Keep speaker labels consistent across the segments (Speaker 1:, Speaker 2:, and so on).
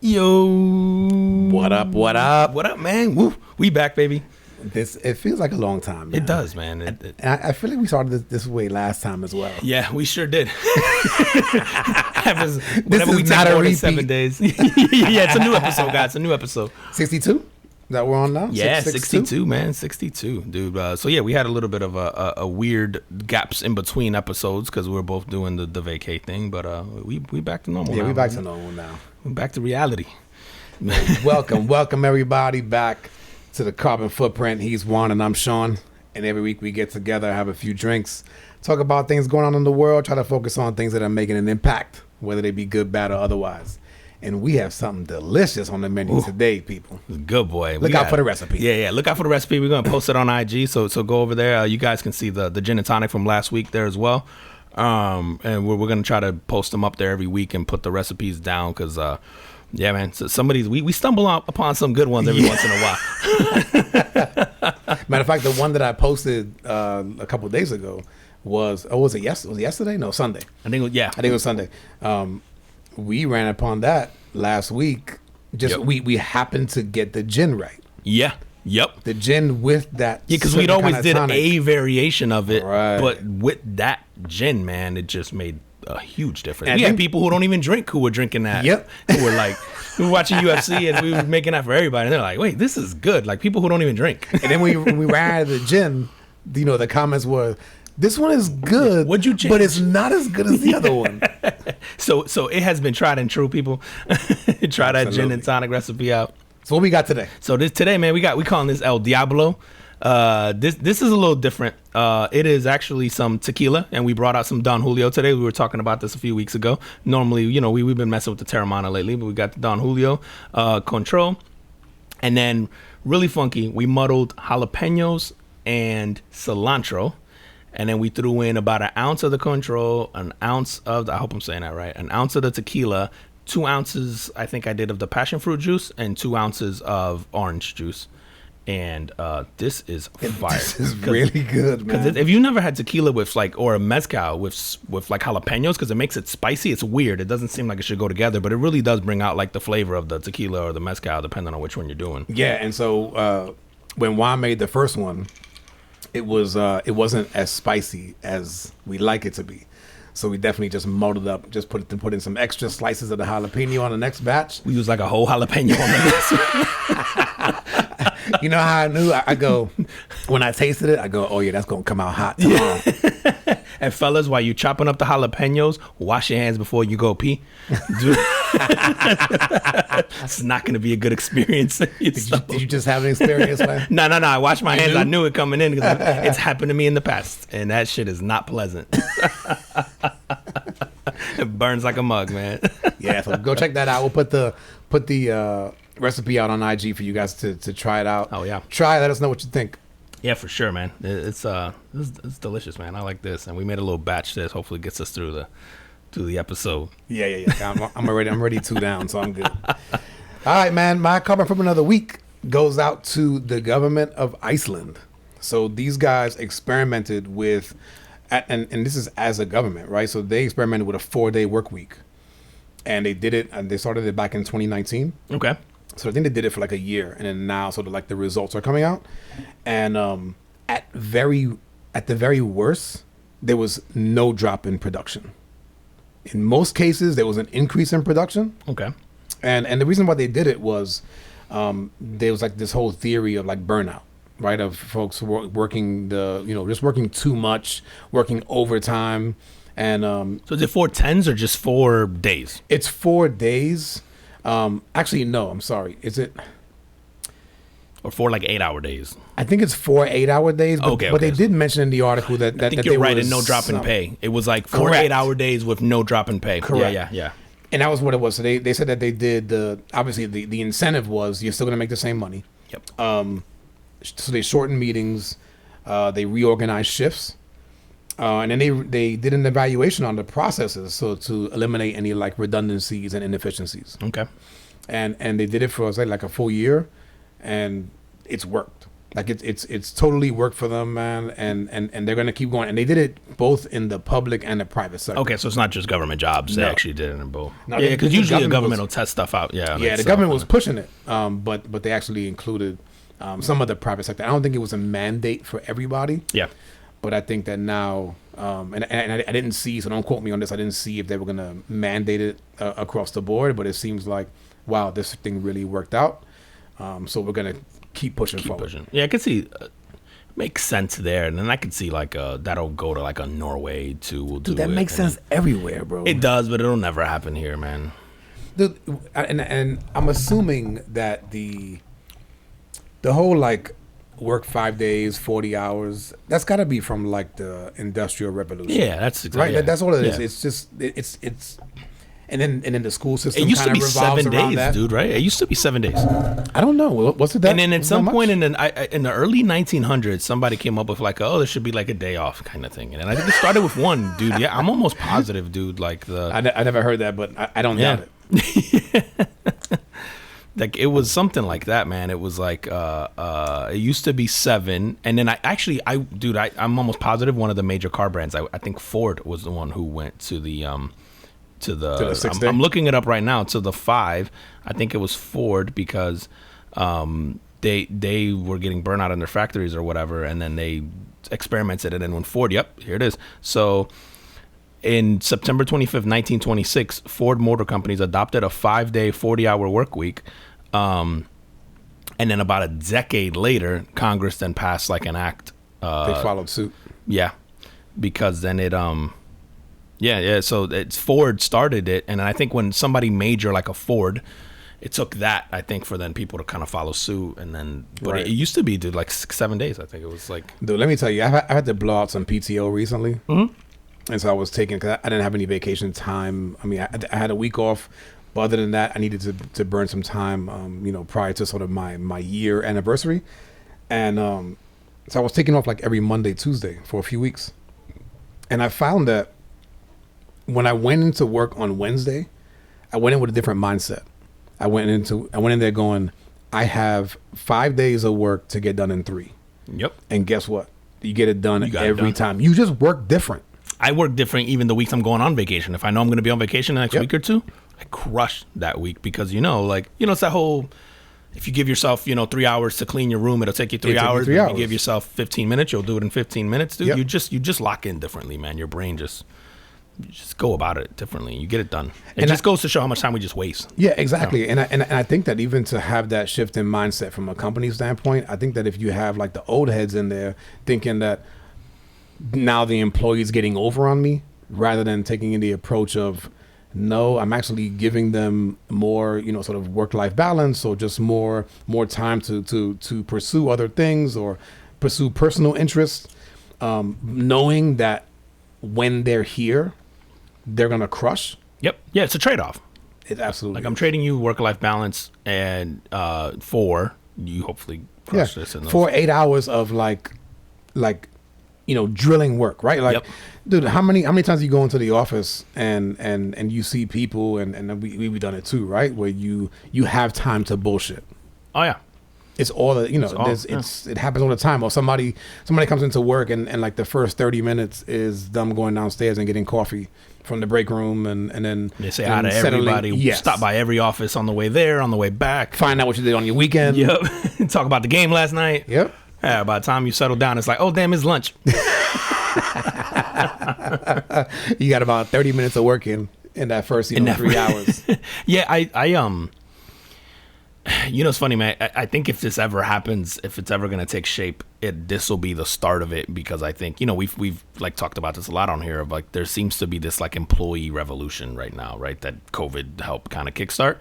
Speaker 1: Yo.
Speaker 2: What up? What up?
Speaker 1: What up, man? Woo. We back, baby.
Speaker 2: It feels like a long time, man.
Speaker 1: It does, man.
Speaker 2: And I feel like we started this way last time as well.
Speaker 1: Yeah, we sure did.
Speaker 2: This
Speaker 1: Whenever
Speaker 2: is
Speaker 1: we take
Speaker 2: not a
Speaker 1: more than
Speaker 2: repeat.
Speaker 1: 7 days. Yeah, it's a new episode, guys. It's a new episode.
Speaker 2: 62? That we're on now?
Speaker 1: Yeah,
Speaker 2: 62?
Speaker 1: 62, man. 62, dude. So, yeah, we had a little bit of a weird gaps in between episodes because we were both doing the vacay thing. But we back to normal now.
Speaker 2: Yeah, we back to normal now.
Speaker 1: We're back to reality.
Speaker 2: Welcome everybody back to the Carbon Footprint. He's Juan and I'm Sean. And every week we get together, have a few drinks, talk about things going on in the world, try to focus on things that are making an impact, whether they be good, bad, or otherwise. And we have something delicious on the menu today, people.
Speaker 1: Good boy.
Speaker 2: Look out for the recipe.
Speaker 1: Yeah. Look out for the recipe. We're going to post it on IG. So go over there. You guys can see the gin and tonic from last week there as well. And we're going to try to post them up there every week and put the recipes down because, yeah, man. So some of these, we stumble upon some good ones every once in a while.
Speaker 2: Matter of fact, the one that I posted a couple of days ago was it yesterday? No, Sunday.
Speaker 1: I think it was
Speaker 2: Sunday. We ran upon that last week. We happened to get the gin right.
Speaker 1: Yeah. Yep.
Speaker 2: The gin with that.
Speaker 1: Yeah, because we'd always did
Speaker 2: tonic.
Speaker 1: a variation of it,
Speaker 2: Right.
Speaker 1: but with that gin, man, it just made a huge difference. We had people who don't even drink who were drinking that.
Speaker 2: Yep.
Speaker 1: Who were like, we were watching UFC and we were making that for everybody. And they're like, wait, this is good. Like people who don't even drink.
Speaker 2: And then when we ran out of the gin, the comments were, this one is good,
Speaker 1: What'd you change?
Speaker 2: but it's not as good as the other one.
Speaker 1: So it has been tried and true, people. Try that gin and tonic recipe out.
Speaker 2: So what we got today?
Speaker 1: So today, man, we calling this El Diablo. This is a little different. It is actually some tequila, and we brought out some Don Julio today. We were talking about this a few weeks ago. Normally, we've been messing with the Terramana lately, but we got the Don Julio Control, and then really funky. We muddled jalapenos and cilantro, and then we threw in about an ounce of the Control, an ounce of I hope I'm saying that right, an ounce of the tequila, 2 ounces I think I did of the passion fruit juice, and 2 ounces of orange juice. And this is fire.
Speaker 2: This is really good, man.
Speaker 1: Because if you never had tequila with or a mezcal with like jalapenos, because it makes it spicy, it's weird. It doesn't seem like it should go together, but it really does bring out like the flavor of the tequila or the mezcal, depending on which one you're doing.
Speaker 2: Yeah, and so when Juan made the first one, it wasn't as spicy as we like it to be. So we definitely just muddled up, just put in some extra slices of the jalapeno on the next batch.
Speaker 1: We use like a whole jalapeno on the next.
Speaker 2: You know how I knew? I go, when I tasted it, I go, oh yeah, that's going to come out hot tomorrow.
Speaker 1: And fellas, while you chopping up the jalapenos, wash your hands before you go pee. Dude, it's not going to be a good experience.
Speaker 2: Did you just have an experience, man?
Speaker 1: No. I washed my hands. I knew it coming in because it's happened to me in the past. And that shit is not pleasant. It burns like a mug, man.
Speaker 2: Yeah, so go check that out. We'll put the recipe out on IG for you guys to try it out.
Speaker 1: Oh, yeah.
Speaker 2: Try it. Let us know what you think.
Speaker 1: Yeah, for sure, man. It's delicious, man. I like this. And we made a little batch that hopefully gets us through the episode.
Speaker 2: Yeah. I'm ready 2 down, so I'm good. All right, man. My comment from another week goes out to the government of Iceland. So these guys experimented with, and this is as a government, right? So they experimented with a 4-day work week. And they did it, and they started it back in 2019.
Speaker 1: Okay.
Speaker 2: So I think they did it for like a year, and then now sort of like the results are coming out. And at the very worst, there was no drop in production. In most cases, there was an increase in production.
Speaker 1: Okay.
Speaker 2: And the reason why they did it was there was like this whole theory of like burnout, right? Of folks working just working too much, working overtime. And
Speaker 1: so is it 4 10s or just 4 days?
Speaker 2: It's 4 days. Actually, no, I'm sorry. Is it?
Speaker 1: Or 4 like 8-hour days?
Speaker 2: I think it's 4 8-hour days. But,
Speaker 1: Okay.
Speaker 2: But they did mention in the article that
Speaker 1: I think you're right, and no drop in pay. It was like 4 8-hour days with no drop in pay.
Speaker 2: Correct.
Speaker 1: Yeah.
Speaker 2: And that was what it was. So they said that they did obviously the incentive was you're still going to make the same money.
Speaker 1: Yep.
Speaker 2: So they shortened meetings, they reorganized shifts. And then they did an evaluation on the processes, so to eliminate any like redundancies and inefficiencies.
Speaker 1: Okay.
Speaker 2: And they did it for like a full year, and it's worked. Like it's totally worked for them, man, and they're gonna keep going. And they did it both in the public and the private sector.
Speaker 1: Okay, so it's not just government jobs. They
Speaker 2: No.
Speaker 1: actually did it in both.
Speaker 2: No,
Speaker 1: Yeah,
Speaker 2: the
Speaker 1: because usually the
Speaker 2: government
Speaker 1: government
Speaker 2: was-
Speaker 1: will test stuff out. Yeah,
Speaker 2: Yeah, the government was pushing it, but they actually included some of the private sector. I don't think it was a mandate for everybody,
Speaker 1: Yeah.
Speaker 2: but I think that now, and I didn't see, so don't quote me on this. I didn't see if they were gonna mandate it across the board, but it seems like, wow, this thing really worked out. So we're gonna keep pushing forward.
Speaker 1: Pushing. Yeah, I could see. Makes sense there, and then I could see like that'll go to like a Norway too. Will do
Speaker 2: Dude, that
Speaker 1: it,
Speaker 2: makes
Speaker 1: and
Speaker 2: sense everywhere, bro.
Speaker 1: It does, but it'll never happen here, man.
Speaker 2: Dude, and I'm assuming that the whole like work 5 days, 40 hours, that's got to be from like the Industrial Revolution.
Speaker 1: Yeah, that's exactly
Speaker 2: right.
Speaker 1: yeah.
Speaker 2: That's all it is.
Speaker 1: Yeah.
Speaker 2: It's just it's and then the school system
Speaker 1: It used to
Speaker 2: kind
Speaker 1: be
Speaker 2: of revolves
Speaker 1: 7
Speaker 2: around
Speaker 1: days,
Speaker 2: that.
Speaker 1: dude. Right? It used to be 7 days.
Speaker 2: I don't know. What's it that?
Speaker 1: And then at
Speaker 2: that
Speaker 1: some
Speaker 2: much?
Speaker 1: point in the early 1900s, somebody came up with like, oh, there should be like a day off kind of thing. And I think it started with one, dude. Yeah, I'm almost positive, dude. Like
Speaker 2: I never heard that, but I don't doubt it.
Speaker 1: like it was something like that, man. It was like it used to be 7, and then I'm almost positive one of the major car brands. I think Ford was the one who went to the to the
Speaker 2: 6 day?
Speaker 1: I'm looking it up right now, to the 5. I think it was Ford because they were getting burnout in their factories or whatever, and then they experimented, and then when Ford, yep, here it is. So in September 25th, 1926, Ford Motor Companies adopted a 5-day, 40-hour work week. And then about a decade later, Congress then passed like an act.
Speaker 2: They followed suit.
Speaker 1: Yeah, because then it yeah. So it's Ford started it, and I think when somebody major like a Ford, it took that, I think, for then people to kind of follow suit, and then but
Speaker 2: Right.
Speaker 1: it used to be, dude, like 6-7 days. I think it was like
Speaker 2: Dude, let me tell you, I had to blow out some PTO recently.
Speaker 1: Mhm.
Speaker 2: And so I was taking, because I didn't have any vacation time. I mean, I had a week off, but other than that, I needed to burn some time, prior to sort of my year anniversary. And so I was taking off like every Monday, Tuesday for a few weeks. And I found that when I went into work on Wednesday, I went in with a different mindset. I went in there going, I have 5 days of work to get done in 3.
Speaker 1: yep.
Speaker 2: And guess what? You get it done
Speaker 1: You got it
Speaker 2: every
Speaker 1: done.
Speaker 2: time. You just work different.
Speaker 1: I work different even the weeks I'm going on vacation. If I know I'm going to be on vacation the next
Speaker 2: Yep.
Speaker 1: week or two, I crush that week because, it's that whole, if you give yourself, 3 hours to clean your room, it'll take you 3
Speaker 2: It'll take you
Speaker 1: hours.
Speaker 2: 3
Speaker 1: But if
Speaker 2: hours.
Speaker 1: you give yourself 15 minutes, you'll do it in 15 minutes, dude.
Speaker 2: Yep.
Speaker 1: You just lock in differently, man. Your brain you just go about it differently. You get it done. It
Speaker 2: And
Speaker 1: just goes to show how much time we just waste.
Speaker 2: Yeah, exactly. And I think that even to have that shift in mindset from a company standpoint, I think that if you have like the old heads in there thinking that now the employee's getting over on me, rather than taking in the approach of, no, I'm actually giving them more, sort of work-life balance, or just more time to pursue other things or pursue personal interests, knowing that when they're here, they're gonna crush.
Speaker 1: Yep. Yeah, it's a trade-off.
Speaker 2: It absolutely
Speaker 1: Like I'm trading you work-life balance and for you hopefully crush this. In those.
Speaker 2: for 8 hours of like drilling work, right? Like,
Speaker 1: Yep.
Speaker 2: dude, how many times you go into the office and you see people, and we've done it too, right? Where you have time to bullshit.
Speaker 1: Oh, yeah.
Speaker 2: It's all that it happens all the time. Or somebody comes into work and like the first 30 minutes is them going downstairs and getting coffee from the break room, and then
Speaker 1: They say hi to
Speaker 2: settling-
Speaker 1: everybody.
Speaker 2: Yes.
Speaker 1: Stop by every office on the way there, on the way back.
Speaker 2: Find out what you did on your weekend.
Speaker 1: Yep. Talk about the game last night.
Speaker 2: Yep.
Speaker 1: Yeah, by the time you settle down, it's like, oh, damn, it's lunch.
Speaker 2: You got about 30 minutes of work in that first 3 hours.
Speaker 1: Yeah, I it's funny, man. I think if this ever happens, if it's ever going to take shape, this will be the start of it, because I think, we've like talked about this a lot on here of like, there seems to be this like employee revolution right now, right? That COVID helped kind of kickstart,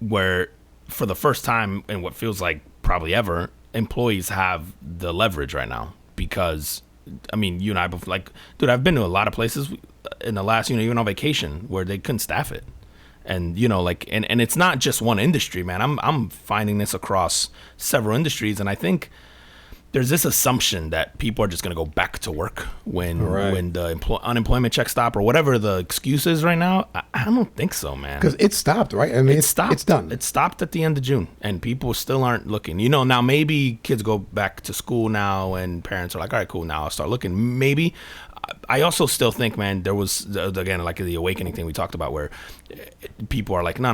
Speaker 1: where for the first time in what feels like probably ever, employees have the leverage right now, because I mean, you and I both, like, dude, I've been to a lot of places in the last, even on vacation, where they couldn't staff it. And, and it's not just one industry, man. I'm finding this across several industries. And I think there's this assumption that people are just going to go back to work when the unemployment checks stop or whatever the excuse is right now. I don't think so, man.
Speaker 2: Because it stopped, right? I mean,
Speaker 1: it stopped.
Speaker 2: It's done.
Speaker 1: It stopped at the end of June, and people still aren't looking. You know, now maybe kids go back to school now, and parents are like, all right, cool, now I'll start looking. Maybe. I also still think, man, there was, again, like the awakening thing we talked about, where people are like, no,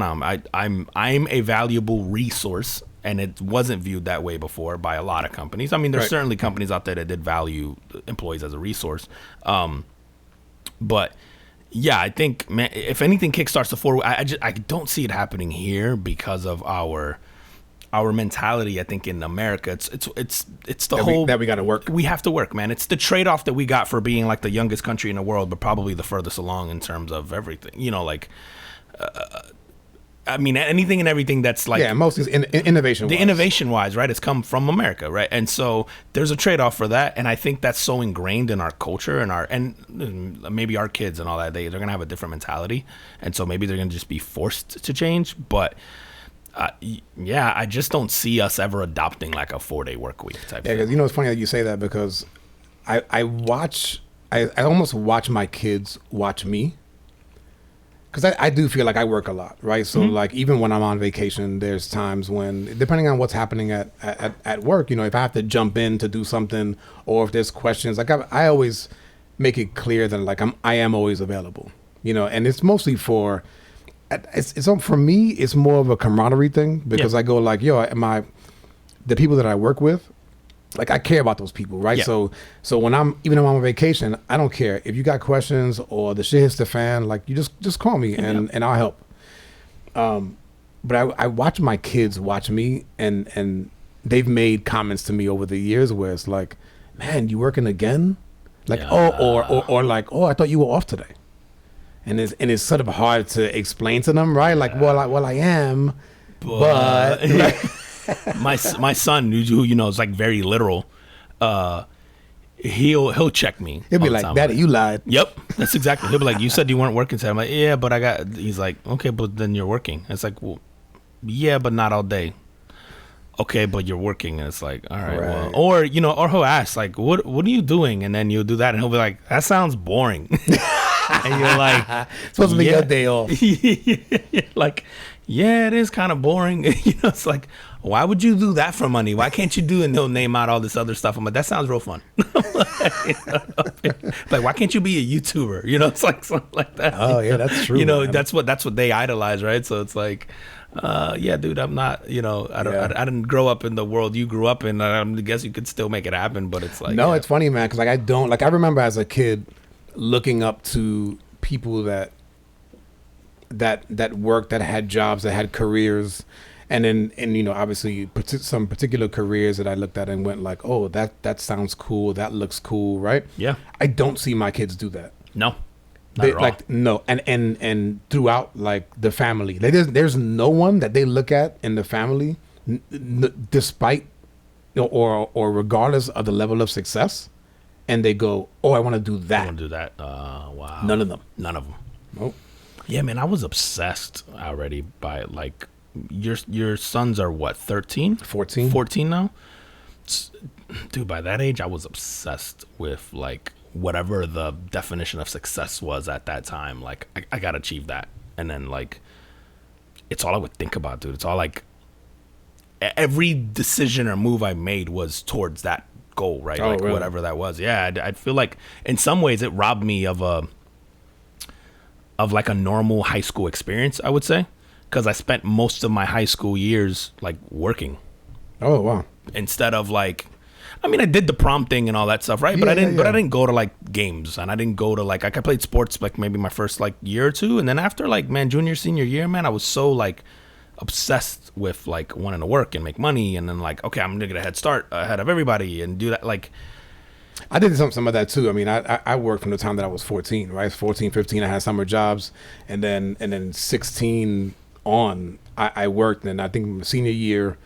Speaker 1: I'm a valuable resource. And it wasn't viewed that way before by a lot of companies. I mean, there's certainly companies out there that did value employees as a resource. But yeah, I think, man, if anything kickstarts the forward, I don't see it happening here because of our mentality. I think in America, it's the whole
Speaker 2: that we got to work.
Speaker 1: We have to work, man. It's the trade-off that we got for being like the youngest country in the world, but probably the furthest along in terms of everything. You know, like. I mean, anything and everything that's like...
Speaker 2: mostly innovation-wise.
Speaker 1: The innovation-wise, right? It's come from America, right? And so there's a trade-off for that. And I think that's so ingrained in our culture and maybe our kids and all that. They're going to have a different mentality. And so maybe they're going to just be forced to change. But I just don't see us ever adopting like a 4-day work week type thing.
Speaker 2: Yeah, because it's funny that you say that because I almost watch my kids watch me. Because I do feel like I work a lot, right? So like even when I'm on vacation, there's times when, depending on what's happening at work, if I have to jump in to do something or if there's questions, like I always make it clear that like I am always available, and it's mostly for me, it's more of a camaraderie thing because I go like, the people that I work with, like I care about those people, right? Yeah. So when I'm on vacation, I don't care if you got questions or the shit hits the fan. Like you just call me and I'll help. But I watch my kids watch me, and they've made comments to me over the years where it's like, man, you working again? Like or like, oh, I thought you were off today. And it's sort of hard to explain to them, right? Like, well, I am, but.
Speaker 1: my son, who is like very literal, he'll check me.
Speaker 2: He'll be like, "Daddy, you lied."
Speaker 1: Yep, that's exactly. He'll be like, "You said you weren't working today." I'm like, "Yeah, but I got." He's like, "Okay, but then you're working." It's like, "Well, yeah, but not all day." Okay, but you're working, and it's like, all right. Well, or he'll ask like, "What are you doing?" And then you'll do that, and he'll be like, "That sounds boring." And you're like,
Speaker 2: "Supposed to be your day off."
Speaker 1: Like, yeah, it is kind of boring. It's like, why would you do that for money? Why can't you do it? And he'll name out all this other stuff. I'm like, that sounds real fun. Like, why can't you be a YouTuber? It's like something like that.
Speaker 2: Oh yeah, that's true. Man.
Speaker 1: That's what they idolize, right? So it's like, yeah, dude, I'm not. I didn't grow up in the world you grew up in. I guess you could still make it happen, but it's like,
Speaker 2: no, it's funny, man, because like I remember as a kid looking up to people that worked, that had jobs, that had careers. And then, obviously some particular careers that I looked at and went like, oh, that sounds cool. That looks cool. Right.
Speaker 1: Yeah.
Speaker 2: I don't see my kids do that.
Speaker 1: No, not at all.
Speaker 2: Like, no. And throughout like the family, there's no one that they look at in the family, despite or regardless of the level of success. And they go, oh, I want to do that.
Speaker 1: I want to do that. Wow.
Speaker 2: None of them.
Speaker 1: Nope. Yeah, man, I was obsessed already by like, your sons are what, 13? 14 now? Dude, by that age, I was obsessed with like whatever the definition of success was at that time. Like, I got to achieve that. And then like, it's all I would think about, dude. It's all like, every decision or move I made was towards that goal, right?
Speaker 2: Oh,
Speaker 1: like
Speaker 2: really?
Speaker 1: Whatever that was. Yeah, I feel like in some ways it robbed me of like a normal high school experience, I would say, because I spent most of my high school years like working.
Speaker 2: Oh wow!
Speaker 1: Instead of like, I mean, I did the prom thing and all that stuff, right? But I didn't go to like games, and I didn't go to like, I played sports like maybe my first like year or two, and then after like, man, junior, senior year, man, I was so like obsessed with like wanting to work and make money, and then like, okay, I'm gonna get a head start ahead of everybody and do that. Like,
Speaker 2: I did some of that too. I mean, I worked from the time that I was 14, right? 14, 15, I had summer jobs, and then 16 on, I worked. And I think my senior year,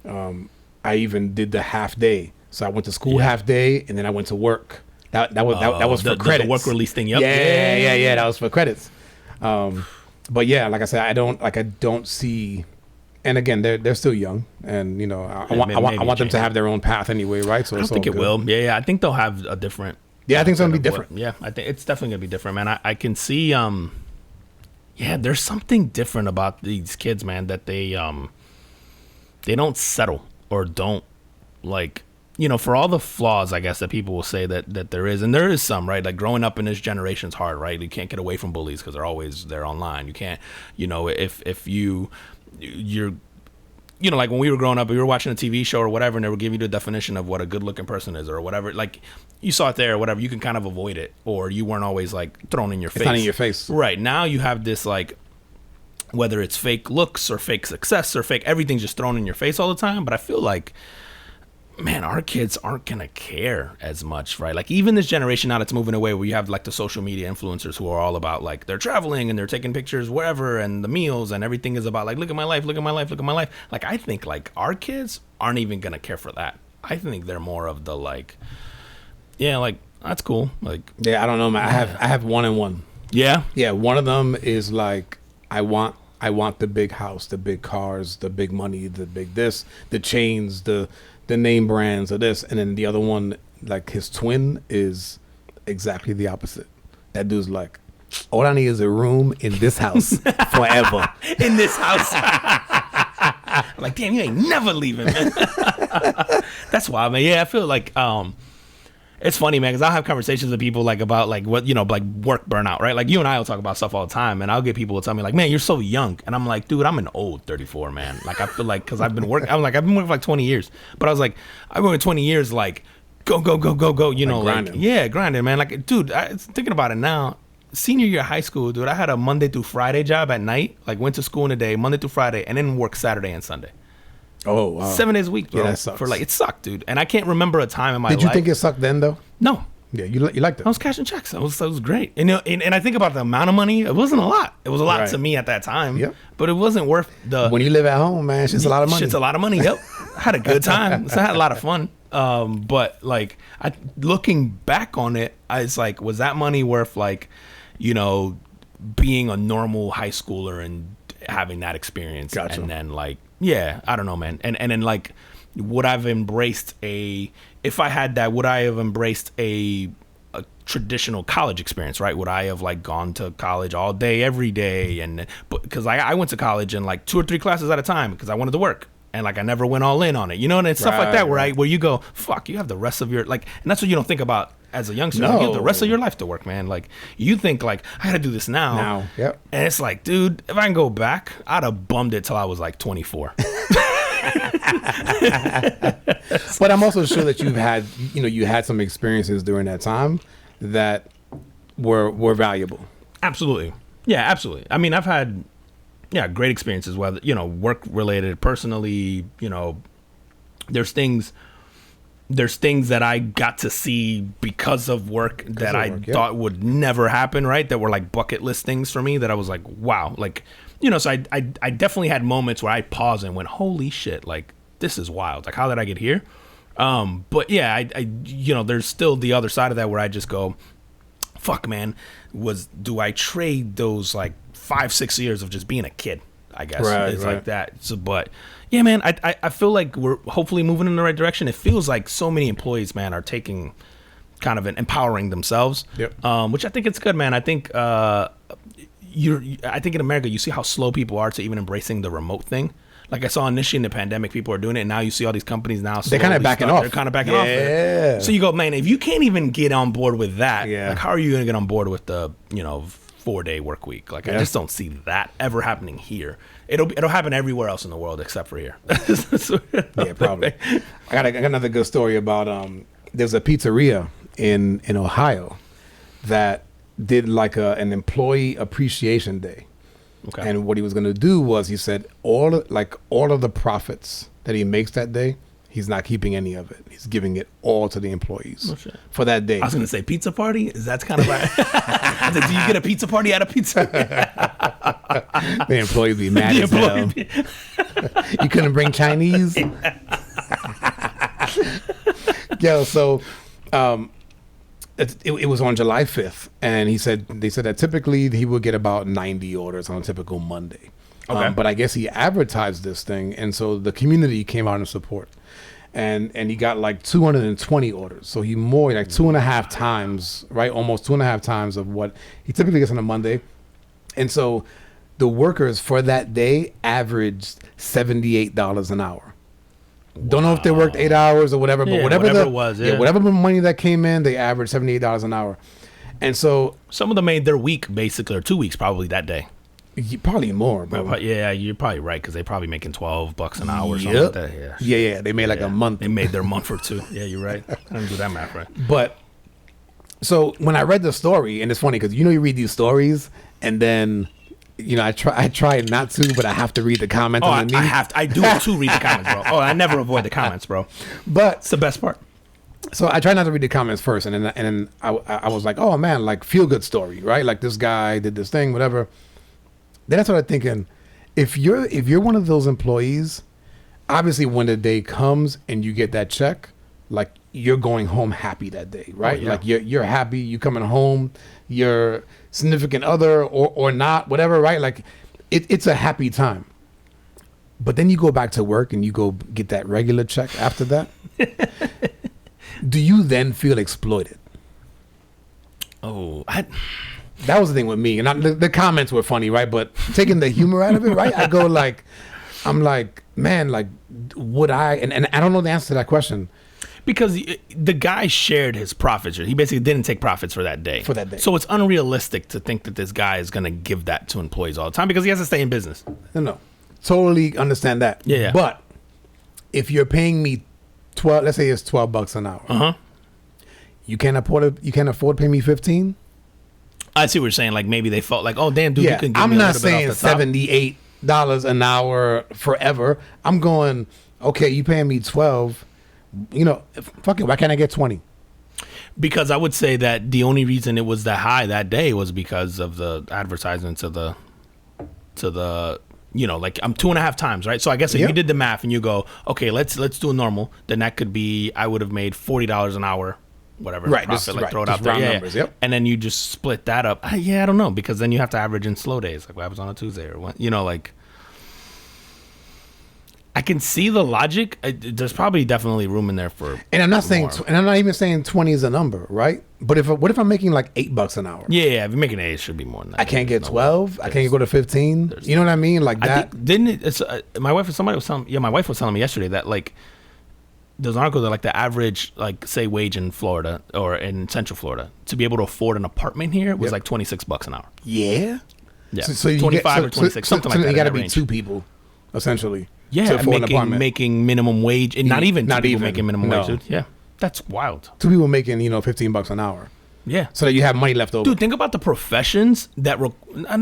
Speaker 2: I even did the half day. So I went to school half day, and then I went to work. That was for credits.
Speaker 1: The work release thing. Yep.
Speaker 2: Yeah. That was for credits. But yeah, like I said, I don't see And again, they're still young, and you know, I want them to have their own path anyway, right? So
Speaker 1: I don't think it will. Yeah, I think they'll have a different.
Speaker 2: Yeah, I think it's gonna be different.
Speaker 1: Yeah, I think it's definitely gonna be different, man. I can see. Yeah, there's something different about these kids, man. That they don't settle or don't like. You know, for all the flaws, I guess, that people will say that there is, and there is some, right? Like growing up in this generation is hard, right? You can't get away from bullies because they're online. You can't, you know, if you're, you know, like when we were growing up, we were watching a TV show or whatever, and they would give you the definition of what a good looking person is or whatever. Like you saw it there or whatever, you can kind of avoid it, or you weren't always like thrown in your face.
Speaker 2: It's not in your face.
Speaker 1: Right. Now you have this like, whether it's fake looks or fake success or fake, everything's just thrown in your face all the time. But I feel like, man, our kids aren't gonna care as much, right? Like even this generation now that's moving away, where you have like the social media influencers who are all about like they're traveling and they're taking pictures wherever, and the meals and everything is about like, look at my life, look at my life, look at my life. Like I think like our kids aren't even gonna care for that. I think they're more of the like, yeah, like that's cool. Like
Speaker 2: yeah, I don't know, man. I have one and one.
Speaker 1: Yeah,
Speaker 2: one of them is like I want the big house, the big cars, the big money, the big this, the chains, the name brands of this. And then the other one, like his twin, is exactly the opposite. That dude's like, all I need is a room in this house forever.
Speaker 1: In this house. I'm like, damn, you ain't never leaving, man. That's wild, man. Yeah, I feel like it's funny, man, because I'll have conversations with people like about like what, you know, like work burnout, right? Like you and I will talk about stuff all the time, and I'll get people to tell me like, man, you're so young. And I'm like, dude, I'm an old 34, man. Like I feel like, because I've been working for like 20 years. But I was like, I've been working 20 years, like go, you know, like
Speaker 2: grinding.
Speaker 1: Yeah, grinding, man. Like, dude, thinking about it now, senior year of high school, dude, I had a Monday through Friday job at night, like went to school in the day, Monday through Friday, and then work Saturday and Sunday.
Speaker 2: Oh, wow.
Speaker 1: 7 days a week, bro.
Speaker 2: Yeah, that sucks.
Speaker 1: For like, it sucked, dude. And I can't remember a time in my life.
Speaker 2: Did you think it sucked then, though?
Speaker 1: No.
Speaker 2: Yeah, you liked it.
Speaker 1: I was cashing checks. It was great. And, you know, and I think about the amount of money. It wasn't a lot. It was a lot
Speaker 2: Right.
Speaker 1: to me at that time.
Speaker 2: Yep.
Speaker 1: But it wasn't worth the...
Speaker 2: When you live at home, man, shit's a lot of money.
Speaker 1: Shit's a lot of money. Yep. I had a good time. So I had a lot of fun. But like, looking back on it, it's like, was that money worth like, you know, being a normal high schooler and having that experience?
Speaker 2: Gotcha.
Speaker 1: And then like, yeah, I don't know, man. And then like, would I've embraced if I had that, would I have embraced a traditional college experience, right? Would I have like gone to college all day, every day? And because I went to college in like 2 or 3 classes at a time because I wanted to work. And like I never went all in on it, you know, and it's stuff like that where you go, fuck, you have the rest of your like, and that's what you don't think about as a youngster.
Speaker 2: No.
Speaker 1: You have the rest of your life to work, man. Like you think like I got to do this now.
Speaker 2: Yep.
Speaker 1: And it's like, dude, if I can go back, I'd have bummed it till I was like 24.
Speaker 2: But I'm also sure that you had some experiences during that time that were valuable.
Speaker 1: Absolutely. Yeah, absolutely. I mean, I've had great experiences, whether, you know, work related, personally, you know, there's things that I got to see because of work that I thought would never happen, right? That were like bucket list things for me that I was like, wow, like, you know, so I definitely had moments where I paused and went, holy shit, like this is wild. Like, how did I get here? But yeah, I you know, there's still the other side of that where I just go, fuck, man, do I trade those like 5-6 years of just being a kid? I guess it's like that. So, but yeah, man, I feel like we're hopefully moving in the right direction. It feels like so many employees, man, are taking kind of empowering themselves, which I think it's good, man. I think I think in America you see how slow people are to even embracing the remote thing. Like I saw initially in the pandemic, people are doing it, and now you see all these companies now.
Speaker 2: They're kind of backing off.
Speaker 1: They're kind of backing off. Yeah. So you go, man, if you can't even get on board with that, like how are you going to get on board with the 4-day work week? Like I just don't see that ever happening here. It'll happen everywhere else in the world except for here.
Speaker 2: Yeah, probably. I got another good story about there's a pizzeria in Ohio that did like an employee appreciation day. Okay. And what he was going to do was, he said all of the profits that he makes that day, he's not keeping any of it. He's giving it all to the employees for that day.
Speaker 1: I was going to say pizza party. Is that kind of like? I said, do you get a pizza party at a pizza?
Speaker 2: The employees be mad as hell. You couldn't bring Chinese. Yo, so it was on July 5th, and they said that typically he would get about 90 orders on a typical Monday.
Speaker 1: Okay.
Speaker 2: But I guess he advertised this thing, and so the community came out in support. And he got like 220 orders. So he more like 2.5 times, right? Almost 2.5 times of what he typically gets on a Monday. And so the workers for that day averaged $78 an hour. Wow. Don't know if they worked 8 hours or whatever, but whatever
Speaker 1: it was,
Speaker 2: whatever money that came in, they averaged $78 an hour. And so
Speaker 1: some of them made their week basically, or 2 weeks probably that day.
Speaker 2: Probably more, bro.
Speaker 1: Yeah, you're probably right because they probably making $12 an hour or something like that.
Speaker 2: Yeah. They made like a month.
Speaker 1: They made their month or two. Yeah, you're right. I didn't do that math right.
Speaker 2: But so when I read the story, and it's funny because you read these stories, and then I try not to, but I have to read the comments.
Speaker 1: Oh, I do have to read the comments, bro. Oh, I never avoid the comments, bro.
Speaker 2: But
Speaker 1: it's the best part.
Speaker 2: So I try not to read the comments first, and then I was like, oh man, like feel good story, right? Like this guy did this thing, whatever. Then I started thinking, if you're one of those employees, obviously when the day comes and you get that check, like you're going home happy that day, right?
Speaker 1: Oh, yeah.
Speaker 2: Like you're happy, you coming home, your significant other or not, whatever, right? Like it's a happy time. But then you go back to work and you go get that regular check after that. Do you then feel exploited?
Speaker 1: Oh,
Speaker 2: that was the thing with me, and the comments were funny, right? But taking the humor out of it, right? I'm like, man, like, would I? And I don't know the answer to that question
Speaker 1: because the guy shared his profits. He basically didn't take profits for that day. So it's unrealistic to think that this guy is going to give that to employees all the time because he has to stay in business.
Speaker 2: No, totally understand that.
Speaker 1: Yeah.
Speaker 2: But if you're paying me let's say it's $12 an hour. You can't afford to pay me 15.
Speaker 1: I see what you're saying. Like maybe they felt like, oh damn, dude, you can give
Speaker 2: I'm
Speaker 1: me a
Speaker 2: not
Speaker 1: little bit
Speaker 2: saying
Speaker 1: off the top.
Speaker 2: $78 an hour forever. I'm going, okay, you paying me 12. Fuck it. Why can't I get 20?
Speaker 1: Because I would say that the only reason it was that high that day was because of the advertisement to the like I'm 2.5 times, right? So I guess if you did the math and you go, okay, let's do a normal, then that could be I would have made $40 an hour. Whatever
Speaker 2: right,
Speaker 1: profit, like throw it
Speaker 2: just
Speaker 1: out there,
Speaker 2: round numbers, yep.
Speaker 1: And then you just split that up. I don't know because then you have to average in slow days, like what happens on a Tuesday or what, like. I can see the logic. There's probably definitely room in there for.
Speaker 2: And I'm not saying, and I'm not even saying 20 is a number, right? But what if I'm making like $8 an hour?
Speaker 1: Yeah, if you're making 8, it should be more than that.
Speaker 2: I can't get 12. I can't go to 15. You know what I mean? Like that.
Speaker 1: My wife was telling me yesterday that like. There's an article that like the average like say wage in Florida or in Central Florida to be able to afford an apartment here was like $26 an hour.
Speaker 2: Yeah.
Speaker 1: So you 25 or 26, something like that.
Speaker 2: You got to be two people, essentially.
Speaker 1: Yeah,
Speaker 2: to afford an apartment.
Speaker 1: Making minimum wage, and not even making minimum wage. Dude. Yeah, that's wild.
Speaker 2: 2 people making $15 an hour.
Speaker 1: Yeah,
Speaker 2: so that you have money left over.
Speaker 1: Dude, think about the professions that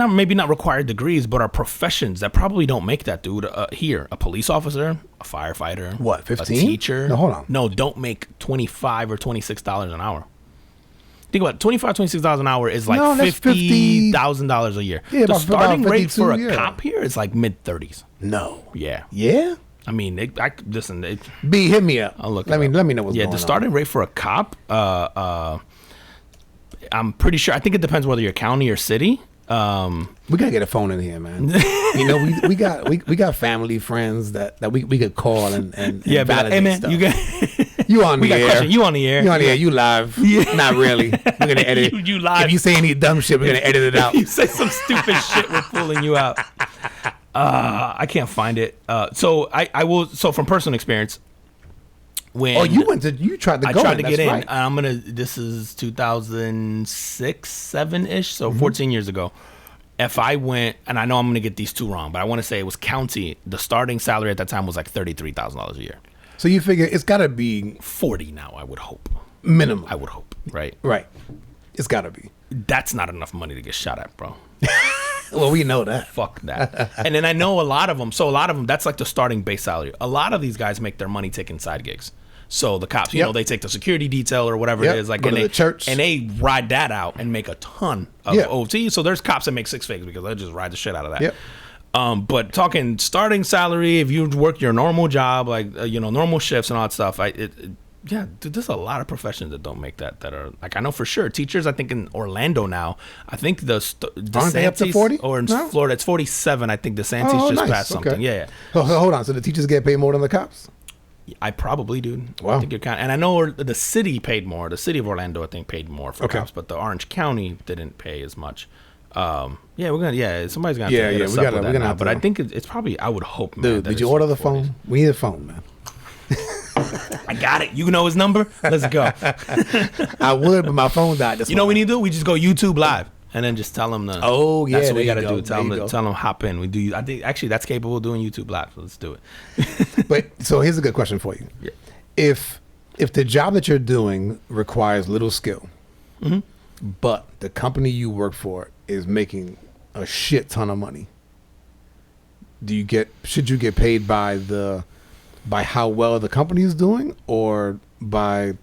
Speaker 1: maybe not required degrees, but are professions that probably don't make that, dude. Here, a police officer, a firefighter,
Speaker 2: what 15?
Speaker 1: A teacher.
Speaker 2: No, hold on.
Speaker 1: No, don't make $25 or $26 an hour. Think about it, $25, $26 an hour is like $50,000 a year.
Speaker 2: Yeah,
Speaker 1: the starting rate for a
Speaker 2: yeah.
Speaker 1: cop here is like mid-30s.
Speaker 2: No.
Speaker 1: Yeah.
Speaker 2: Yeah.
Speaker 1: I mean, listen.
Speaker 2: B, hit me up.
Speaker 1: I'll look.
Speaker 2: Let me know what's going on.
Speaker 1: Yeah, the starting rate for a cop. I'm pretty sure. I think it depends whether you're county or city.
Speaker 2: We gotta get a phone in here, man. we got family, friends that we could call and validate
Speaker 1: hey man,
Speaker 2: stuff.
Speaker 1: You
Speaker 2: on the air.
Speaker 1: Question. You on the air.
Speaker 2: You on the air. You live. Yeah. Not really. We're gonna edit.
Speaker 1: you live.
Speaker 2: If you say any dumb shit, we're gonna edit it out.
Speaker 1: If you say some stupid shit, we're pulling you out. I can't find it. So I will. So from personal experience.
Speaker 2: You tried to go.
Speaker 1: I tried to get in.
Speaker 2: Right.
Speaker 1: This is 2006, 7-ish, so 14 years ago. If I went, and I know I'm gonna get these two wrong, but I want to say it was county. The starting salary at that time was like $33,000 a year.
Speaker 2: So you figure it's gotta be
Speaker 1: 40 now. I would hope.
Speaker 2: Minimum.
Speaker 1: I would hope. Right.
Speaker 2: Right. It's gotta be.
Speaker 1: That's not enough money to get shot at, bro.
Speaker 2: Well, we know that.
Speaker 1: Fuck that. And then I know a lot of them. So a lot of them, that's like the starting base salary. A lot of these guys make their money taking side gigs. So the cops, you know, they take the security detail or whatever it is, like,
Speaker 2: go to the church,
Speaker 1: and they ride that out and make a ton of OT. So there's cops that make 6 figures because they just ride the shit out of that.
Speaker 2: Yep.
Speaker 1: But talking starting salary, if you work your normal job, like normal shifts and all that stuff, Yeah, dude, there's a lot of professions that don't make that are like, I know for sure teachers. I think in Orlando now, I think
Speaker 2: Aren't they up to 40?
Speaker 1: or in
Speaker 2: No?
Speaker 1: Florida it's 47. I think DeSantis just
Speaker 2: nice.
Speaker 1: passed something.
Speaker 2: Okay.
Speaker 1: Yeah,
Speaker 2: Hold on. So the teachers get paid more than the cops?
Speaker 1: I probably, dude.
Speaker 2: Wow.
Speaker 1: I think you're kind of, and I know the city paid more. The city of Orlando, I think, paid more for cops, but the Orange County didn't pay as much. Somebody's gonna hit us up with that now, but I think it's probably, I would hope, man.
Speaker 2: Dude, did you order the phone? We need a phone, man.
Speaker 1: I got it. You know his number? Let's go.
Speaker 2: I would, but my phone died.
Speaker 1: You know what we need to do? We just go YouTube live and then just tell them the.
Speaker 2: Oh yeah,
Speaker 1: that's what we got to
Speaker 2: go.
Speaker 1: do. Tell them hop in. We do. I think actually that's capable of doing YouTube live. So let's do it.
Speaker 2: But so here's a good question for you.
Speaker 1: Yeah.
Speaker 2: If the job that you're doing requires little skill, but the company you work for is making a shit ton of money, should you get paid by how well the company is doing, or by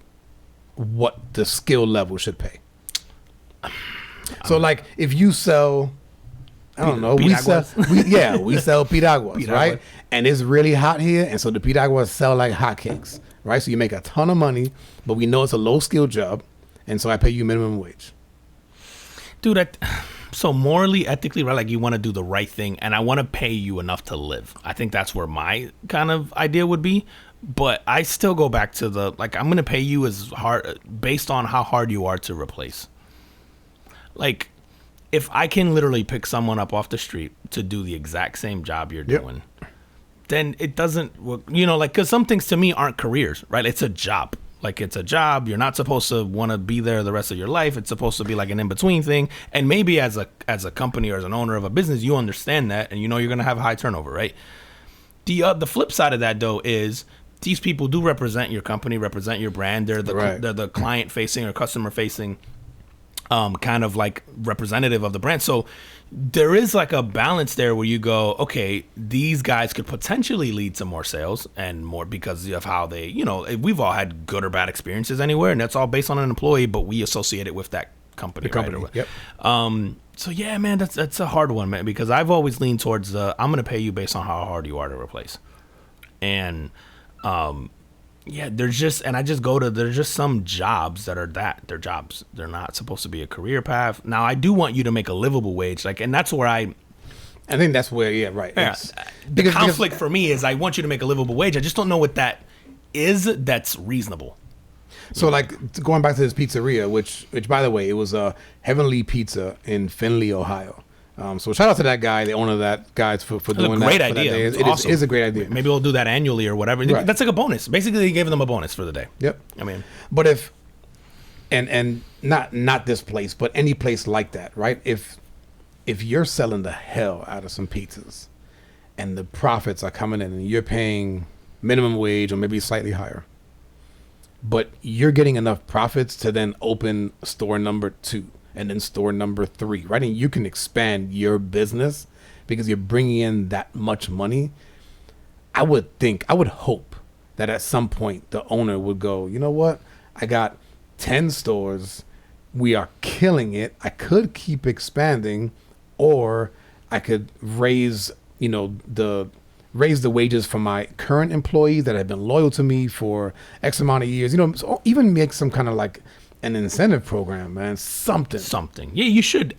Speaker 2: what the skill level should pay? So like if you sell, I don't know, we sell piraguas, right? And it's really hot here, and so the piraguas sell like hotcakes, right? So you make a ton of money, but we know it's a low skill job, and so I pay you minimum wage.
Speaker 1: Dude, so morally, ethically, right? Like you want to do the right thing, and I want to pay you enough to live. I think that's where my kind of idea would be. But I still go back to I'm going to pay you as hard based on how hard you are to replace. Like, if I can literally pick someone up off the street to do the exact same job you're doing, then it doesn't, because some things to me aren't careers, right? It's a job. Like, it's a job. You're not supposed to want to be there the rest of your life. It's supposed to be like an in-between thing. And maybe as a company or as an owner of a business, you understand that, and you're going to have high turnover, right? The flip side of that, though, is these people do represent your company, represent your brand. They're the client-facing or customer-facing kind of like representative of the brand. So there is like a balance there where you go, okay, these guys could potentially lead to more sales and more because of how they, we've all had good or bad experiences anywhere, and that's all based on an employee, but we associate it with that company.
Speaker 2: The company,
Speaker 1: right?
Speaker 2: Yep.
Speaker 1: So yeah, man, that's a hard one, man, because I've always leaned towards I'm going to pay you based on how hard you are to replace. And there's just some jobs that are they're jobs. They're not supposed to be a career path. Now, I do want you to make a livable wage, and that's where I
Speaker 2: think that's where, right.
Speaker 1: Yeah, the conflict for me is I want you to make a livable wage. I just don't know what that is that's reasonable.
Speaker 2: So, like, going back to this pizzeria, which by the way, it was a Heavenly Pizza in Findlay, Ohio. So shout out to that guy, the owner of that guy, for doing that.
Speaker 1: Great idea.
Speaker 2: It is a great idea.
Speaker 1: Maybe we'll do that annually or whatever.
Speaker 2: Right.
Speaker 1: That's like a bonus. Basically, they gave them a bonus for the day.
Speaker 2: Yep.
Speaker 1: I mean,
Speaker 2: but if and not this place, but any place like that, right? If you're selling the hell out of some pizzas, and the profits are coming in, and you're paying minimum wage or maybe slightly higher, but you're getting enough profits to then open store number 2. And then store number 3, right? And you can expand your business because you're bringing in that much money. I would hope that at some point the owner would go, you know what? I got 10 stores. We are killing it. I could keep expanding, or I could raise the wages for my current employees that have been loyal to me for X amount of years. So even make some kind of like an incentive program, man. Something.
Speaker 1: Yeah, you should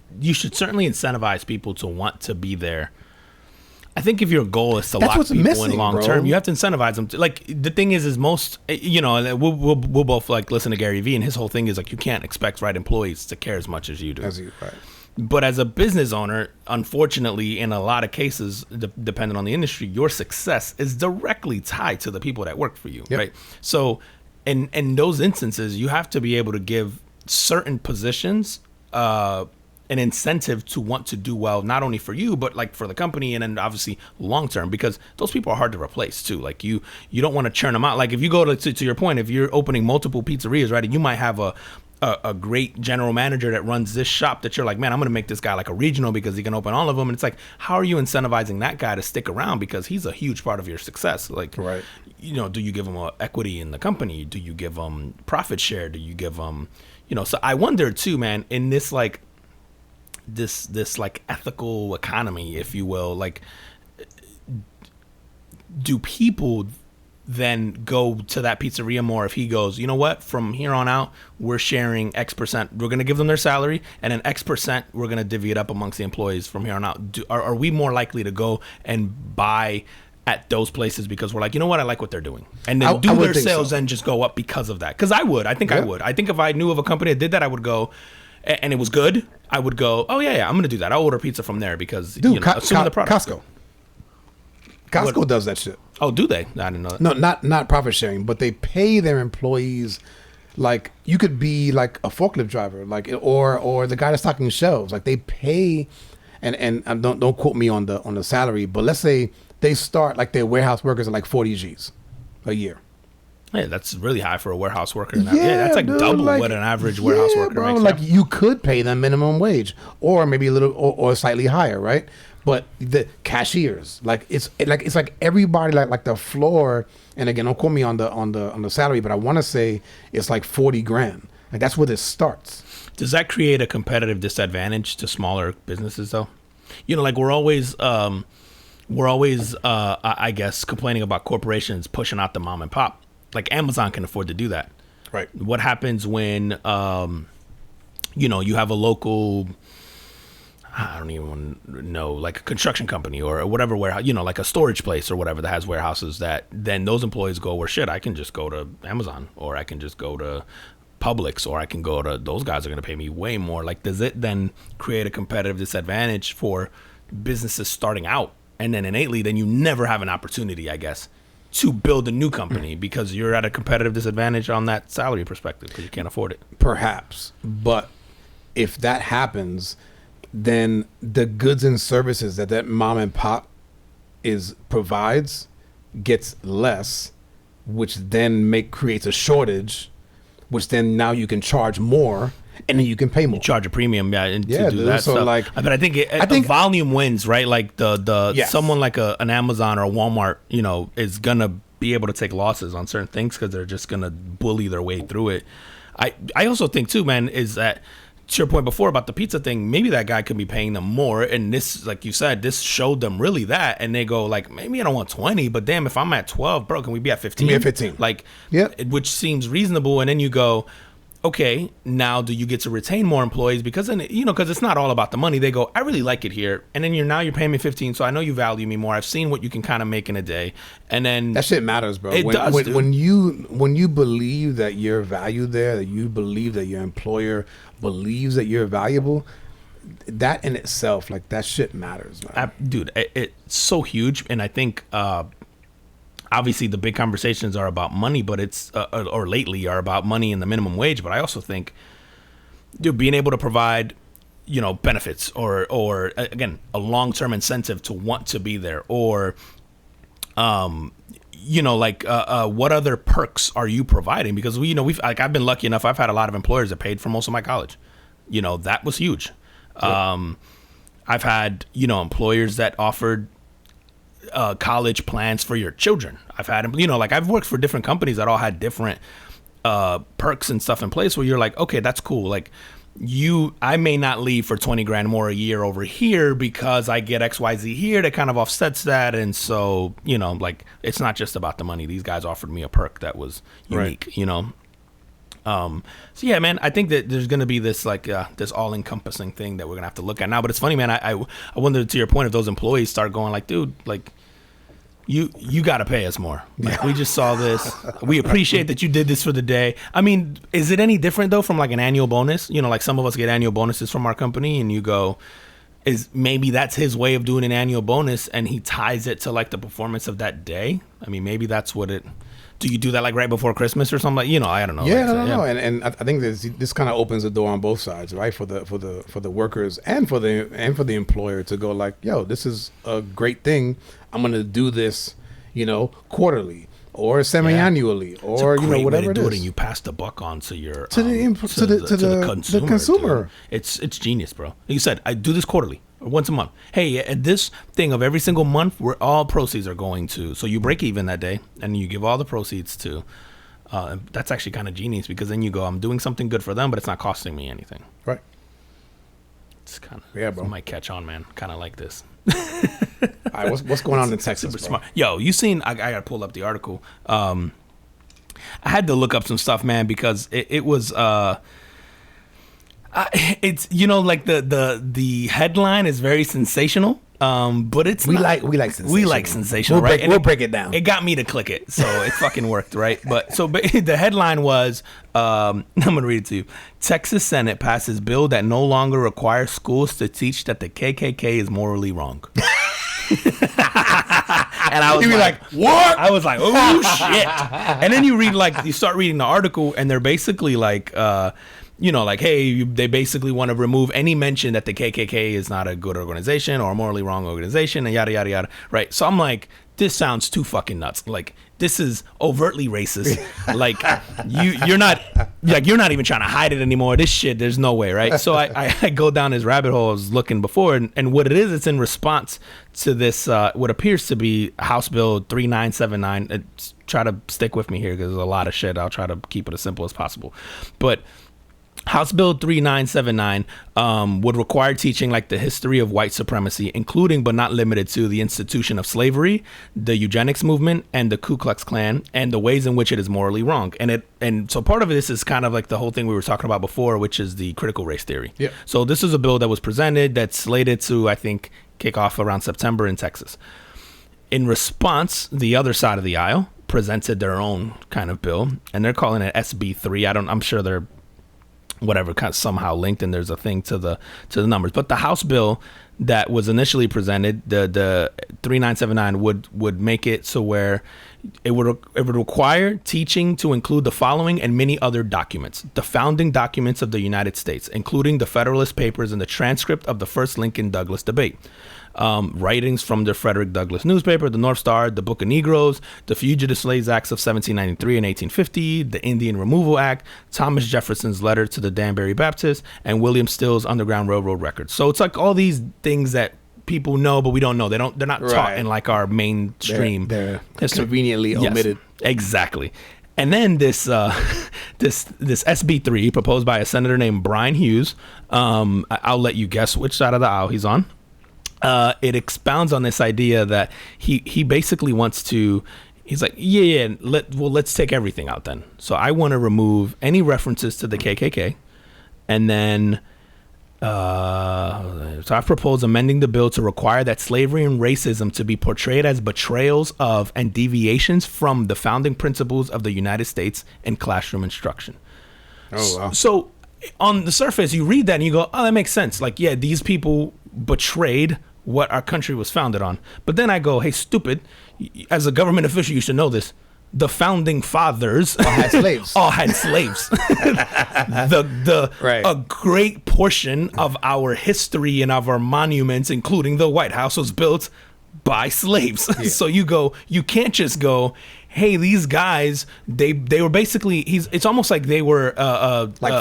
Speaker 1: certainly incentivize people to want to be there. I think if your goal is to lock people in long term, you have to incentivize them. Like, the thing is most, we'll both like listen to Gary Vee, and his whole thing is like, you can't expect employees to care as much as you do.
Speaker 2: Right.
Speaker 1: But as a business owner, unfortunately, in a lot of cases, depending on the industry, your success is directly tied to the people that work for you, right? So in those instances, you have to be able to give certain positions an incentive to want to do well, not only for you, but like for the company, and then obviously long term, because those people are hard to replace too. Like you don't want to churn them out. Like if you go to your point, if you're opening multiple pizzerias, right, and you might have a great general manager that runs this shop that you're like, man, I'm going to make this guy like a regional because he can open all of them. And it's like, how are you incentivizing that guy to stick around? Because he's a huge part of your success. Like,
Speaker 2: right.
Speaker 1: Do you give him equity in the company? Do you give him profit share? Do you give him, so I wonder too, man, in this like, this like ethical economy, if you will, like, do people then go to that pizzeria more if he goes, you know what, from here on out, we're sharing X percent. We're going to give them their salary, and then X percent, we're going to divvy it up amongst the employees from here on out. Are we more likely to go and buy at those places because we're like, you know what, I like what they're doing? And then do their sales and just go up because of that? Because I would. I think I would. I think if I knew of a company that did that, I would go, and it was good, I would go, oh, yeah, I'm going to do that. I'll order pizza from there because, assuming the product.
Speaker 2: Costco does that shit.
Speaker 1: Oh, do they? I didn't know that.
Speaker 2: No, not profit sharing, but they pay their employees. Like, you could be like a forklift driver, like, or the guy that's stocking shelves. Like, they pay, and don't quote me on the salary, but let's say they start like their warehouse workers at like 40 G's a year.
Speaker 1: Yeah, that's really high for a warehouse worker. That's like double what an average warehouse worker makes.
Speaker 2: Like, you could pay them minimum wage, or maybe a little, or slightly higher, right? But the cashiers, it's like everybody, like the floor. And again, don't quote me on the salary, but I want to say it's like 40 grand. Like, that's where this starts.
Speaker 1: Does that create a competitive disadvantage to smaller businesses, though? You know, like we're always, I guess, complaining about corporations pushing out the mom and pop. Like, Amazon can afford to do that.
Speaker 2: Right.
Speaker 1: What happens when, you have a local, I don't even know, like a construction company or whatever warehouse, like a storage place or whatever that has warehouses, that then those employees go, well, shit, I can just go to Amazon, or I can just go to Publix, or I can go to, those guys are going to pay me way more. Like, does it then create a competitive disadvantage for businesses starting out? And then innately, then you never have an opportunity, I guess, to build a new company because you're at a competitive disadvantage on that salary perspective because you can't afford it.
Speaker 2: Perhaps. But if that happens, then the goods and services that mom and pop provides gets less, which then creates a shortage, which then now you can charge more, and then you can pay more.
Speaker 1: You charge a premium, to do that
Speaker 2: so
Speaker 1: stuff. But I think volume wins, right? Like
Speaker 2: yes.
Speaker 1: Someone like an Amazon or a Walmart, is gonna be able to take losses on certain things because they're just gonna bully their way through it. I also think too, man, is that, to your point before about the pizza thing, maybe that guy could be paying them more, and this, like you said, this showed them really that, and they go like, maybe I don't want 20, but damn, if I'm at 12, bro, can we be at 15?
Speaker 2: Be at 15.
Speaker 1: Like, which seems reasonable, and then you go, okay, now do you get to retain more employees? Because then, because it's not all about the money. They go, I really like it here, and then you're paying me 15, so I know you value me more. I've seen what you can kind of make in a day, and then
Speaker 2: that shit matters, bro.
Speaker 1: It does, dude.
Speaker 2: When you believe that you're valued there, that you believe that your employer believes that you're valuable, that in itself, like, that shit matters, man.
Speaker 1: Dude, it's so huge, and I think obviously the big conversations are about money, but it's or lately are about money and the minimum wage. But I also think, dude, being able to provide, benefits or again, a long-term incentive to want to be there, or what other perks are you providing? Because I've been lucky enough. I've had a lot of employers that paid for most of my college. That was huge. I've had, employers that offered college plans for your children. I've had, I've worked for different companies that all had different perks and stuff in place where you're like, okay, that's cool. Like, I may not leave for 20 grand more a year over here because I get XYZ here that kind of offsets that. And so, it's not just about the money. These guys offered me a perk that was unique, So yeah, man, I think that there's going to be this this all encompassing thing that we're going to have to look at now. But it's funny, man. I wonder, to your point, if those employees start going like, dude, like, you got to pay us more. Like, we just saw this. We appreciate that you did this for the day. I mean, is it any different though from like an annual bonus? Like some of us get annual bonuses from our company, and you go, is maybe that's his way of doing an annual bonus, and he ties it to like the performance of that day. I mean, maybe that's what it. Do you do that like right before Christmas or something? Like, I don't know.
Speaker 2: Yeah, no. And I think this kind of opens the door on both sides, right? For the workers and for the employer to go like, yo, this is a great thing. I'm gonna do this, quarterly or semi-annually or whatever it is.
Speaker 1: And you pass the buck on to your
Speaker 2: the consumer.
Speaker 1: It's genius, bro. Like you said, I do this quarterly. Once a month. Hey, at this thing of every single month, where all proceeds are going to. So you break even that day, and you give all the proceeds to. That's actually kind of genius, because then you go, I'm doing something good for them, but it's not costing me anything.
Speaker 2: Right.
Speaker 1: It's kind of,
Speaker 2: yeah, bro.
Speaker 1: It might catch on, man. Kind of like this.
Speaker 2: All right, what's going on in Texas,
Speaker 1: Super
Speaker 2: bro?
Speaker 1: smart. Yo, you seen? I gotta pull up the article. I had to look up some stuff, man, because it was. It's like the headline is very sensational. But it's
Speaker 2: We like sensational.
Speaker 1: we like sensational, right?
Speaker 2: We'll break it down.
Speaker 1: It got me to click it, so it fucking worked, right? But the headline was, I'm gonna read it to you. Texas Senate passes bill that no longer requires schools to teach that the KKK is morally wrong. And I was like,
Speaker 2: what?
Speaker 1: I was like, oh shit. And then you start reading the article, and they're basically like, hey, they basically want to remove any mention that the KKK is not a good organization or a morally wrong organization, and yada yada yada. Right? So I'm like, this sounds too fucking nuts. Like, this is overtly racist. Like, you're not even trying to hide it anymore. This shit, there's no way, right? So I go down this rabbit hole I was looking before, and what it is, it's in response to this what appears to be House Bill 3979. Try to stick with me here because there's a lot of shit. I'll try to keep it as simple as possible, but House Bill 3979 would require teaching like the history of white supremacy, including but not limited to the institution of slavery, the eugenics movement, and the Ku Klux Klan, and the ways in which it is morally wrong. And so part of this is kind of like the whole thing we were talking about before, which is the critical race theory.
Speaker 2: Yeah.
Speaker 1: So this is a bill that was presented that's slated to, I think, kick off around September in Texas. In response, the other side of the aisle presented their own kind of bill, and they're calling it SB3. I'm sure they're whatever kind of somehow linked, and there's a thing to the numbers. But the House bill that was initially presented, the 3979, would make it so where it would require teaching to include the following and many other documents: the founding documents of the United States, including the Federalist Papers and the transcript of the first Lincoln-Douglas debate. Writings from the Frederick Douglass newspaper, the North Star, the Book of Negroes, the Fugitive Slaves Acts of 1793 and 1850, the Indian Removal Act, Thomas Jefferson's letter to the Danbury Baptist, and William Still's Underground Railroad records. So it's like all these things that people know, but we don't know. They're not taught in like our mainstream.
Speaker 2: They're conveniently omitted.
Speaker 1: Yes, exactly. And then this SB3 proposed by a senator named Brian Hughes. I'll let you guess which side of the aisle he's on. It expounds on this idea that he basically wants to. He's like, let's take everything out then. So I want to remove any references to the KKK, and then so I've proposed amending the bill to require that slavery and racism to be portrayed as betrayals of and deviations from the founding principles of the United States in classroom instruction.
Speaker 2: Oh wow!
Speaker 1: So on the surface, you read that and you go, oh, that makes sense. Like, yeah, these people betrayed what our country was founded on. But then I go, hey, stupid, as a government official, you should know this. The founding fathers
Speaker 2: all had slaves.
Speaker 1: Right. A great portion of our history and of our monuments, including the White House, was built by slaves. Yeah. So you can't just go, hey, these guys, they were basically, it's almost like they were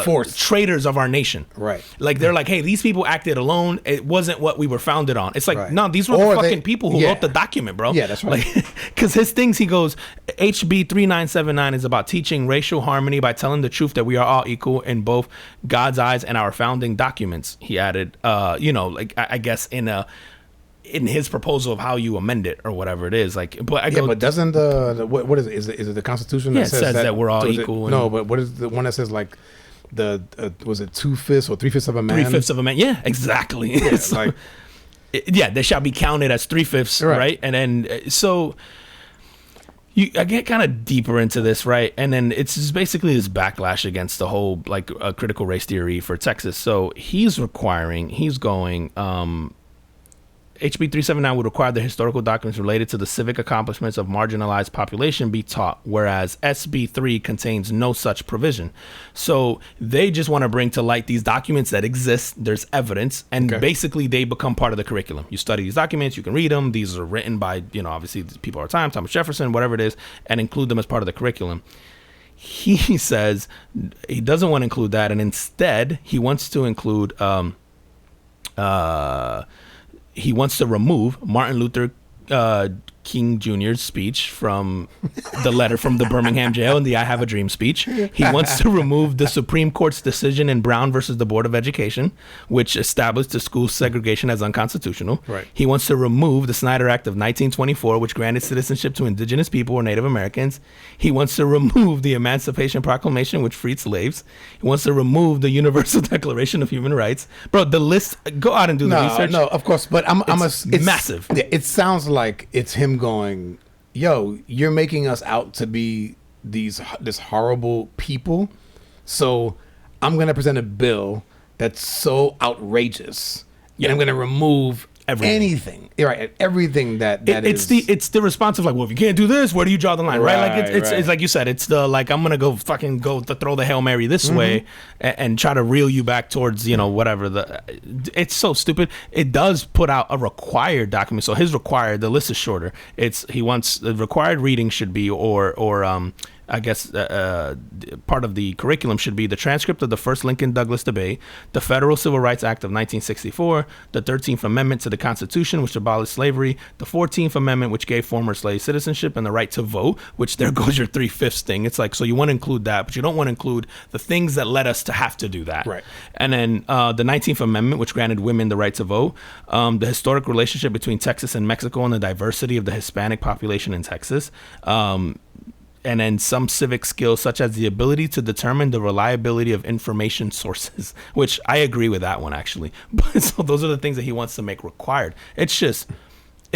Speaker 2: forced
Speaker 1: traitors of our nation.
Speaker 2: Right.
Speaker 1: Like they're like, hey, these people acted alone. It wasn't what we were founded on. It's like, no, these were the fucking people who wrote the document, bro.
Speaker 2: Yeah, that's right.
Speaker 1: Like, because his things, he goes, HB 3979 is about teaching racial harmony by telling the truth that we are all equal in both God's eyes and our founding documents. He added, I guess in his proposal of how you amend it or whatever it is, like, but I go,
Speaker 2: but doesn't what is it? Is it the Constitution that
Speaker 1: says that we're all equal?
Speaker 2: No, but what is the one that says like the was it 2/5 or 3/5 of a man?
Speaker 1: 3/5 of a man. Yeah, exactly.
Speaker 2: Yeah, so, like,
Speaker 1: they shall be counted as 3/5, right? And then so I get kind of deeper into this, right? And then it's just basically this backlash against the whole like critical race theory for Texas. So he's going. HB 379 would require the historical documents related to the civic accomplishments of marginalized population be taught, whereas SB 3 contains no such provision. So they just want to bring to light these documents that exist. There's evidence, and basically they become part of the curriculum. You study these documents, you can read them. These are written by, obviously people of our time, Thomas Jefferson, whatever it is, and include them as part of the curriculum. He says he doesn't want to include that, and instead he wants to include he wants to remove Martin Luther King Jr.'s speech from the letter from the Birmingham jail and the I Have a Dream speech. He wants to remove the Supreme Court's decision in Brown versus the Board of Education, which established the school segregation as unconstitutional.
Speaker 2: Right.
Speaker 1: He wants to remove the Snyder Act of 1924, which granted citizenship to indigenous people or Native Americans. He wants to remove the Emancipation Proclamation, which freed slaves. He wants to remove the Universal Declaration of Human Rights. Bro, the list, go out and do the research.
Speaker 2: No, of course, but it's
Speaker 1: massive.
Speaker 2: It sounds like it's him going, yo, you're making us out to be this horrible people, so I'm going to present a bill that's so outrageous, and I'm going to remove anything, right? Everything
Speaker 1: it's the response of like, well, if you can't do this, where do you draw the line, right? Like it's like you said, it's the like I'm gonna go to throw the Hail Mary this way and try to reel you back towards whatever it's so stupid. It does put out a required document, so the list is shorter. He wants the required reading should be or I guess part of the curriculum should be the transcript of the first Lincoln-Douglas debate, the Federal Civil Rights Act of 1964, the 13th Amendment to the Constitution, which abolished slavery, the 14th Amendment, which gave former slaves citizenship and the right to vote, which there goes your 3/5 thing. It's like, so you want to include that, but you don't want to include the things that led us to have to do that.
Speaker 2: Right.
Speaker 1: And then the 19th Amendment, which granted women the right to vote, the historic relationship between Texas and Mexico and the diversity of the Hispanic population in Texas, and then some civic skills such as the ability to determine the reliability of information sources, which I agree with that one actually. But so those are the things that he wants to make required. It's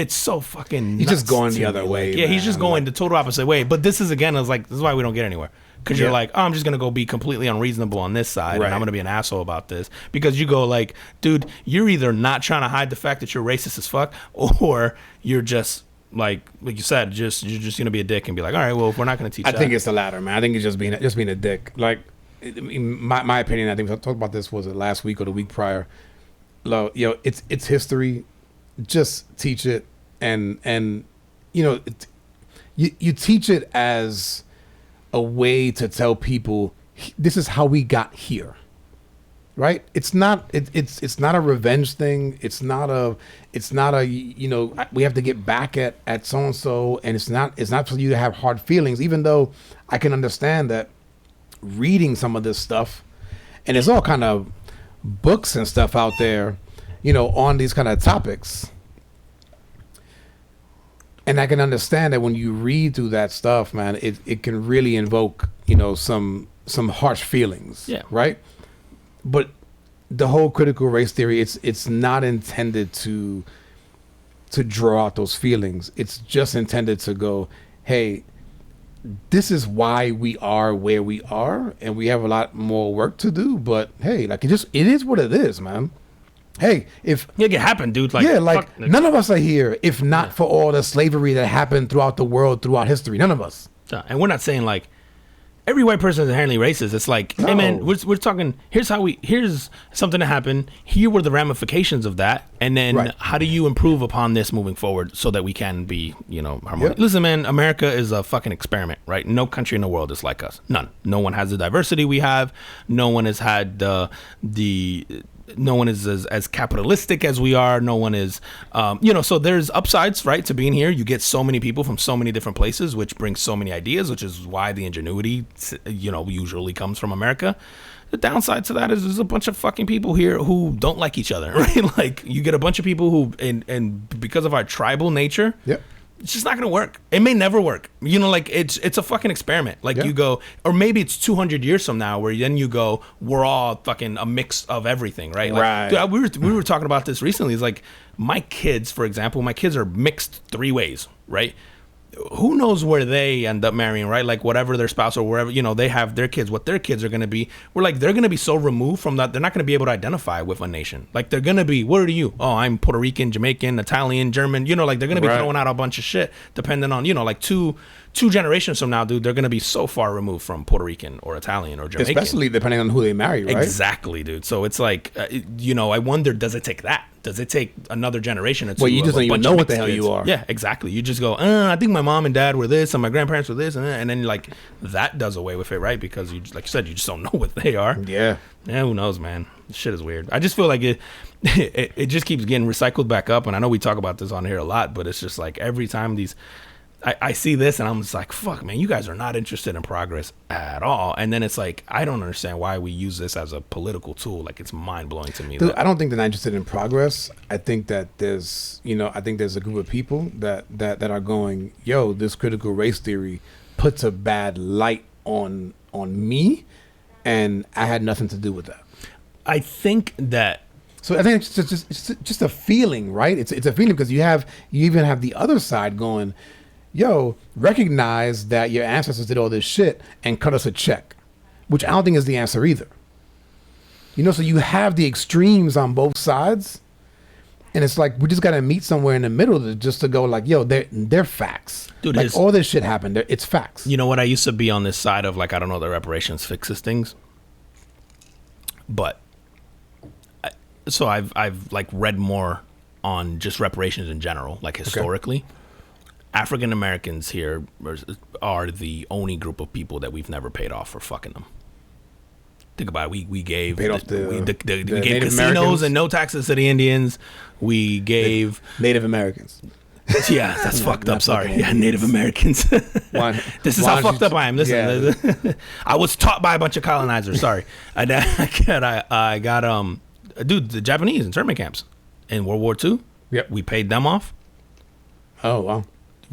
Speaker 1: so fucking
Speaker 2: he's just going the
Speaker 1: me.
Speaker 2: other way.
Speaker 1: Yeah, he's just going the total opposite way. But this is this is why we don't get anywhere. Because you're like, oh, I'm just going to go be completely unreasonable on this side, and I'm going to be an asshole about this. Because you go like, dude, you're either not trying to hide the fact that you're racist as fuck, or you're just like you said, you're just gonna be a dick and be like, all right, well, if we're not gonna teach.
Speaker 2: I think it's the latter, man. I think it's just being a dick. Like, in my opinion, I think we talked about this, was it last week or the week prior? It's history. Just teach it, and you teach it as a way to tell people this is how we got here. Right? It's not a revenge thing. It's not a we have to get back at so and so, and it's not for you to have hard feelings, even though I can understand that reading some of this stuff, and there's all kind of books and stuff out there, on these kind of topics. And I can understand that when you read through that stuff, man, it can really invoke, some harsh feelings.
Speaker 1: Yeah.
Speaker 2: Right? But the whole critical race theory, it's not intended to draw out those feelings. It's just intended to go, hey, this is why we are where we are, and we have a lot more work to do. But hey, like it is what it is, man. Hey, if
Speaker 1: it happened, dude.
Speaker 2: None of us are here if not for all the slavery that happened throughout the world, throughout history. None of us.
Speaker 1: And we're not saying like every white person is inherently racist. It's like, hey man, we're talking. Here's something that happened. Here were the ramifications of that, and then how do you improve upon this moving forward so that we can be, harmonious? Yep. Listen, man, America is a fucking experiment, right? No country in the world is like us. None. No one has the diversity we have. No one has had no one is as capitalistic as we are. No one is, so there's upsides, right, to being here. You get so many people from so many different places, which brings so many ideas, which is why the ingenuity, usually comes from America. The downside to that is there's a bunch of fucking people here who don't like each other, right? Like you get a bunch of people who, and because of our tribal nature, it's just not going to work. It may never work. It's a fucking experiment. You go, or maybe it's 200 years from now where then you go, we're all fucking a mix of everything, right?
Speaker 2: Right.
Speaker 1: Dude, we were talking about this recently. It's like my kids, for example, are mixed 3 ways, right? Who knows where they end up marrying, right? Like whatever their spouse or wherever, they have their kids, what their kids are going to be. We're like, they're going to be so removed from that. They're not going to be able to identify with a nation. Like they're going to be, what are you? Oh, I'm Puerto Rican, Jamaican, Italian, German, they're going to be throwing out a bunch of shit depending on, like two generations from now, dude, they're going to be so far removed from Puerto Rican or Italian or Jamaican.
Speaker 2: Especially depending on who they marry, right?
Speaker 1: Exactly, dude. So it's like, I wonder, does it take that? Does it take another generation or two?
Speaker 2: Well, you just don't even know what the hell you are.
Speaker 1: Yeah, exactly. You just go, I think my my mom and dad were this and my grandparents were this, and then like that does away with it, right? Because you, like you said, you just don't know what they are.
Speaker 2: Yeah.
Speaker 1: Yeah, who knows, man? This shit is weird. I just feel like it just keeps getting recycled back up, and I know we talk about this on here a lot, but it's just like every time I see this and I'm just like, fuck, man, you guys are not interested in progress at all. And then it's like, I don't understand why we use this as a political tool. Like, it's mind blowing to me.
Speaker 2: Dude, I don't think they're not interested in progress. I think that there's a group of people that are going, yo, this critical race theory puts a bad light on me, and I had nothing to do with that.
Speaker 1: I think that.
Speaker 2: So I think it's just a feeling, right? It's a feeling because you even have the other side going, yo, recognize that your ancestors did all this shit and cut us a check, which I don't think is the answer either. So you have the extremes on both sides, and it's like we just got to meet somewhere in the middle to go like, yo, they're facts. Dude, like all this shit happened. It's facts.
Speaker 1: You know what? I used to be on this side of like, I don't know, the reparations fixes things, but so I've like read more on just reparations in general, like historically. Okay. African Americans here are the only group of people that we've never paid off for fucking them. Think about it. We gave we gave casinos Americans and no taxes to the Indians. We gave
Speaker 2: Native Americans.
Speaker 1: Yeah, that's fucked up. Sorry. Yeah, Native Americans. This is how fucked up I am. Listen, yeah. I was taught by a bunch of colonizers. Sorry. I got dude, the Japanese internment camps in World War II.
Speaker 2: Yep.
Speaker 1: We paid them off.
Speaker 2: Oh, wow.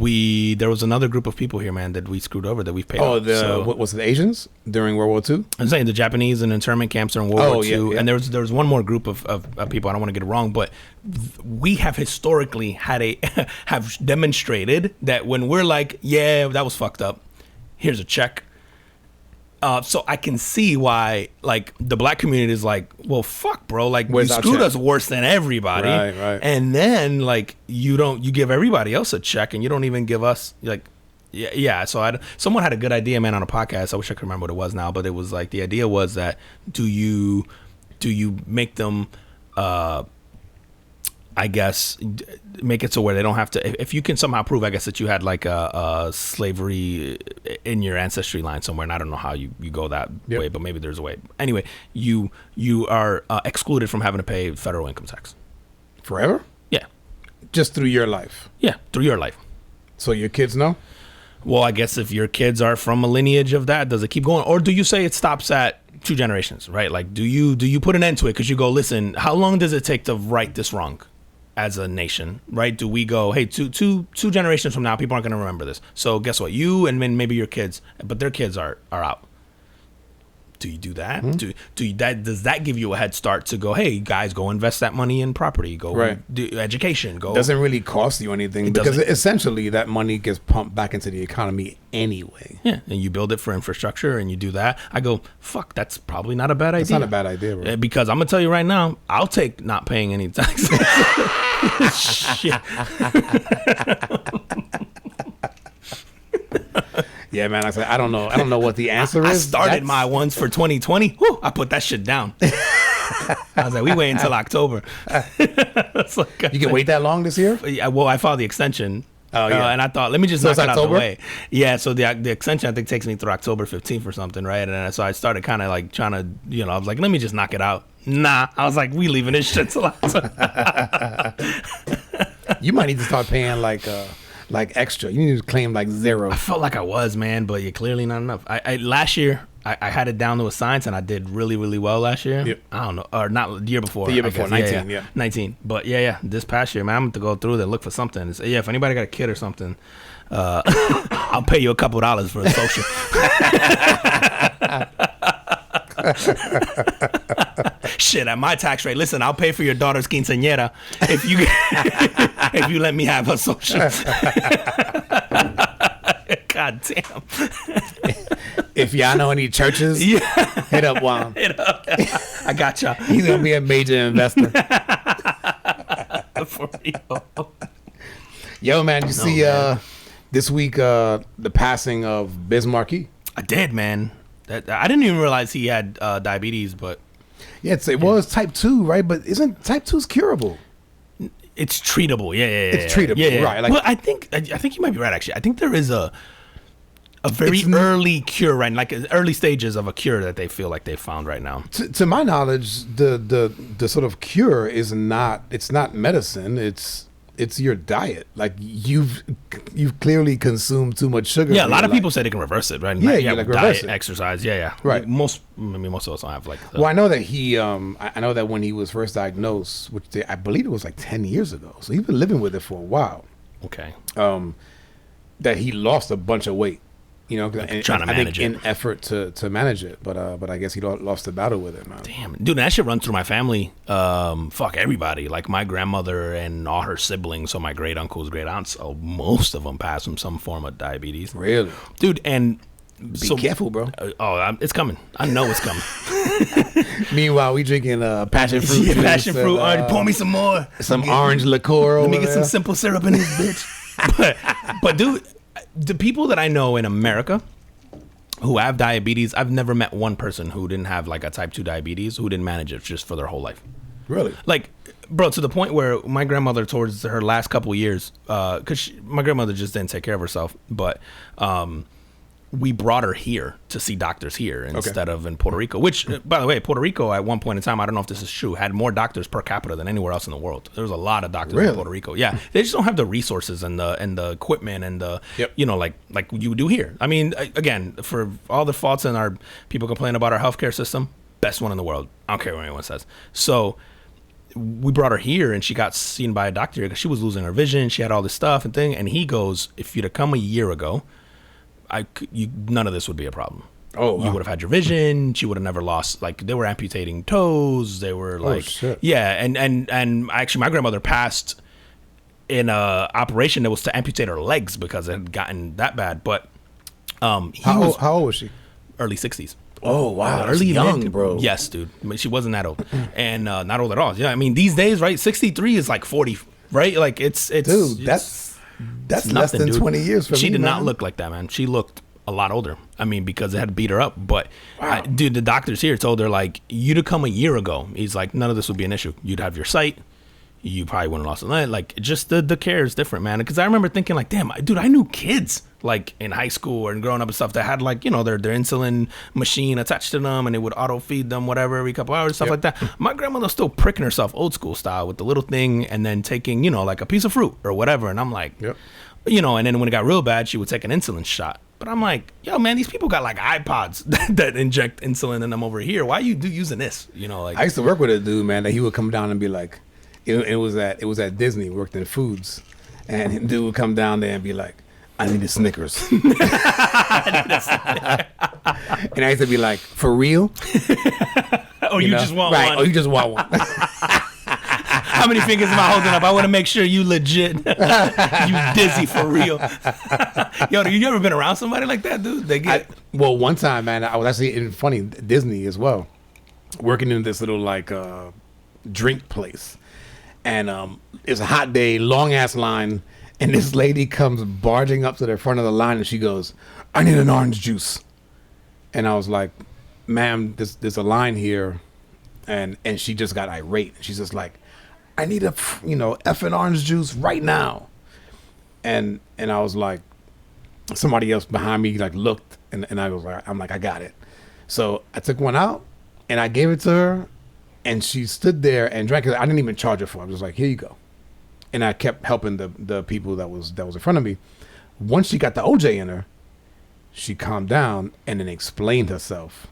Speaker 1: There was another group of people here, man, that we screwed over that we've paid off.
Speaker 2: What was it, Asians during World War II?
Speaker 1: I'm saying the Japanese and internment camps during World War II. Yeah. And there was one more group of people. I don't want to get it wrong, but we have historically have demonstrated that when we're like, yeah, that was fucked up, here's a check. So I can see why, like, the black community is like, well, fuck, bro. Like, you screwed us worse than everybody.
Speaker 2: Right.
Speaker 1: And then, like, you give everybody else a check and you don't even give us, like, yeah. So someone had a good idea, man, on a podcast. I wish I could remember what it was now, but it was like, the idea was that do you make them, I guess, make it so where they don't have to, if you can somehow prove, I guess, that you had like a slavery in your ancestry line somewhere, and I don't know how you go that way, but maybe there's a way. Anyway, you are excluded from having to pay federal income tax.
Speaker 2: Forever?
Speaker 1: Yeah.
Speaker 2: Just through your life?
Speaker 1: Yeah, through your life.
Speaker 2: So your kids know?
Speaker 1: Well, I guess if your kids are from a lineage of that, does it keep going? Or do you say it stops at 2 generations, right? Like, do you put an end to it? Because you go, listen, how long does it take to right this wrong? As a nation, right? Do we go, hey, two generations from now, people aren't going to remember this. So guess what? You and then maybe your kids, but their kids are out. Do you do that? Mm-hmm. Does that give you a head start to go, hey, guys, go invest that money in property, go do education, go.
Speaker 2: Doesn't really cost you anything because essentially that money gets pumped back into the economy anyway.
Speaker 1: Yeah, and you build it for infrastructure and you do that. I go, fuck, that's probably not a bad idea.
Speaker 2: It's not a bad idea, bro.
Speaker 1: Because I'm gonna tell you right now, I'll take not paying any taxes. Shit.
Speaker 2: Yeah, man. I don't know what the answer is.
Speaker 1: I started my ones for 2020. Whew, I put that shit down. I was like, we wait until October.
Speaker 2: You can wait that long this year?
Speaker 1: Yeah, well, I filed the extension.
Speaker 2: Oh, yeah.
Speaker 1: And I thought, let me just knock it out of the way. Yeah, so the extension, I think, takes me through October 15th or something, right? And so I started kind of like trying to, I was like, let me just knock it out. Nah, I was like, we leaving this shit till October.
Speaker 2: You might need to start paying like extra. You need to claim like 0.
Speaker 1: I felt like I was, man, but you're clearly not enough. Last year, I had it down to a science, and I did really, really well last year.
Speaker 2: Yep.
Speaker 1: I don't know, or not the year before.
Speaker 2: The year before, 19, yeah.
Speaker 1: 19. But yeah, this past year, man, I'm going to go through there, look for something. If anybody got a kid or something, I'll pay you a couple $2 for a social. Shit, at my tax rate, listen, I'll pay for your daughter's quinceañera if you let me have her social. God damn.
Speaker 2: If y'all know any churches, hit up Juan.
Speaker 1: I got y'all.
Speaker 2: He's gonna be a major investor.
Speaker 1: For real.
Speaker 2: Yo, man, you see this week the passing of Biz Markie?
Speaker 1: I did, man. I didn't even realize he had diabetes, but
Speaker 2: yeah, it's type 2, right? But isn't type 2's curable?
Speaker 1: It's treatable. Yeah.
Speaker 2: It's treatable,
Speaker 1: Yeah.
Speaker 2: right? Like,
Speaker 1: well, I think you might be right. Actually, I think there is a very early cure, right? Like early stages of a cure that they feel like they found right now.
Speaker 2: to my knowledge, the sort of cure is not. It's not medicine. It's your diet. Like you've clearly consumed too much sugar.
Speaker 1: Yeah, a lot of people say they can reverse it, right?
Speaker 2: Yeah, you like reverse
Speaker 1: diet,
Speaker 2: it.
Speaker 1: exercise. Yeah.
Speaker 2: Right.
Speaker 1: Most of us don't have like.
Speaker 2: Well, I know that I know that when he was first diagnosed, I believe it was like 10 years ago. So he's been living with it for a while.
Speaker 1: Okay.
Speaker 2: That he lost a bunch of weight.
Speaker 1: Trying to manage it
Speaker 2: in effort to manage it, but I guess he lost the battle with it, man.
Speaker 1: Damn, dude, that shit runs through my family. Fuck everybody, like my grandmother and all her siblings, so my great uncles, great aunts, most of them pass from some form of diabetes.
Speaker 2: Really,
Speaker 1: dude, and
Speaker 2: be careful, bro.
Speaker 1: It's coming. I know it's coming.
Speaker 2: Meanwhile, we drinking passion fruit.
Speaker 1: Yeah, passion fruit. Pour me some more.
Speaker 2: Some orange liqueur.
Speaker 1: Let me get some simple syrup in this bitch. but dude. The people that I know in America who have diabetes, I've never met one person who didn't have like a type 2 diabetes who didn't manage it just for their whole life.
Speaker 2: Really?
Speaker 1: Like, bro, to the point where my grandmother, towards her last couple of years, because my grandmother just didn't take care of herself, but we brought her here to see doctors here instead of in Puerto Rico, which, by the way, Puerto Rico at one point in time, I don't know if this is true, had more doctors per capita than anywhere else in the world. There was a lot of doctors in Puerto Rico. Yeah. They just don't have the resources and the equipment and the, like you do here. I mean, again, for all the faults in our people complain about our healthcare system, best one in the world. I don't care what anyone says. So we brought her here and she got seen by a doctor because she was losing her vision. She had all this stuff and thing. And he goes, if you'd have come a year ago, none of this would be a problem.
Speaker 2: Oh, wow.
Speaker 1: You would have had your vision. She would have never lost. Like, they were amputating toes. They were like, yeah. And actually, my grandmother passed in a operation that was to amputate her legs because it had gotten that bad. But
Speaker 2: how old was she?
Speaker 1: Early 60s.
Speaker 2: Oh wow,
Speaker 1: early
Speaker 2: young,
Speaker 1: mid,
Speaker 2: bro.
Speaker 1: Yes, dude. I mean, she wasn't that old, and not old at all. Yeah, I mean, these days, right? 63 is like 40, right? Like it's
Speaker 2: dude. That's less
Speaker 1: nothing,
Speaker 2: than
Speaker 1: dude.
Speaker 2: 20 years for me.
Speaker 1: She did not look like that, man. She looked a lot older. I mean, because it had beat her up. But dude, the doctors here told her like, you'd have come a year ago. He's like, none of this would be an issue. You'd have your sight. You probably wouldn't have lost a leg. Like, just the care is different, man. Because I remember thinking like, damn, dude, I knew kids like in high school and growing up and stuff that had like, their insulin machine attached to them and it would auto feed them whatever every couple hours, stuff like that. My grandmother's still pricking herself old school style with the little thing and then taking, like a piece of fruit or whatever. And I'm like, and then when it got real bad, she would take an insulin shot. But I'm like, yo, man, these people got like iPods that inject insulin in them over here. Why are you using this? Like,
Speaker 2: I used to work with a dude, man, that he would come down and be like, it was at Disney, worked in foods, and the dude would come down there and be like, I need a Snickers. And I used to be like, for real?
Speaker 1: You just want
Speaker 2: right.
Speaker 1: one.
Speaker 2: Oh, you just want one.
Speaker 1: How many fingers am I holding up? I want to make sure you legit. You dizzy for real. Yo, you ever been around somebody like that, dude?
Speaker 2: Well, one time, man, I was actually in Disney as well, working in this little like drink place. And it's a hot day, long ass line. And this lady comes barging up to the front of the line and she goes, I need an orange juice. And I was like, ma'am, there's a line here. And she just got irate. She's just like, I need a effing orange juice right now. And I was like, somebody else behind me like looked and I was like, I got it. So I took one out and I gave it to her and she stood there and drank it. I didn't even charge her for it. I was like, here you go. And I kept helping the people that was in front of me. Once she got the OJ in her, she calmed down and then explained herself.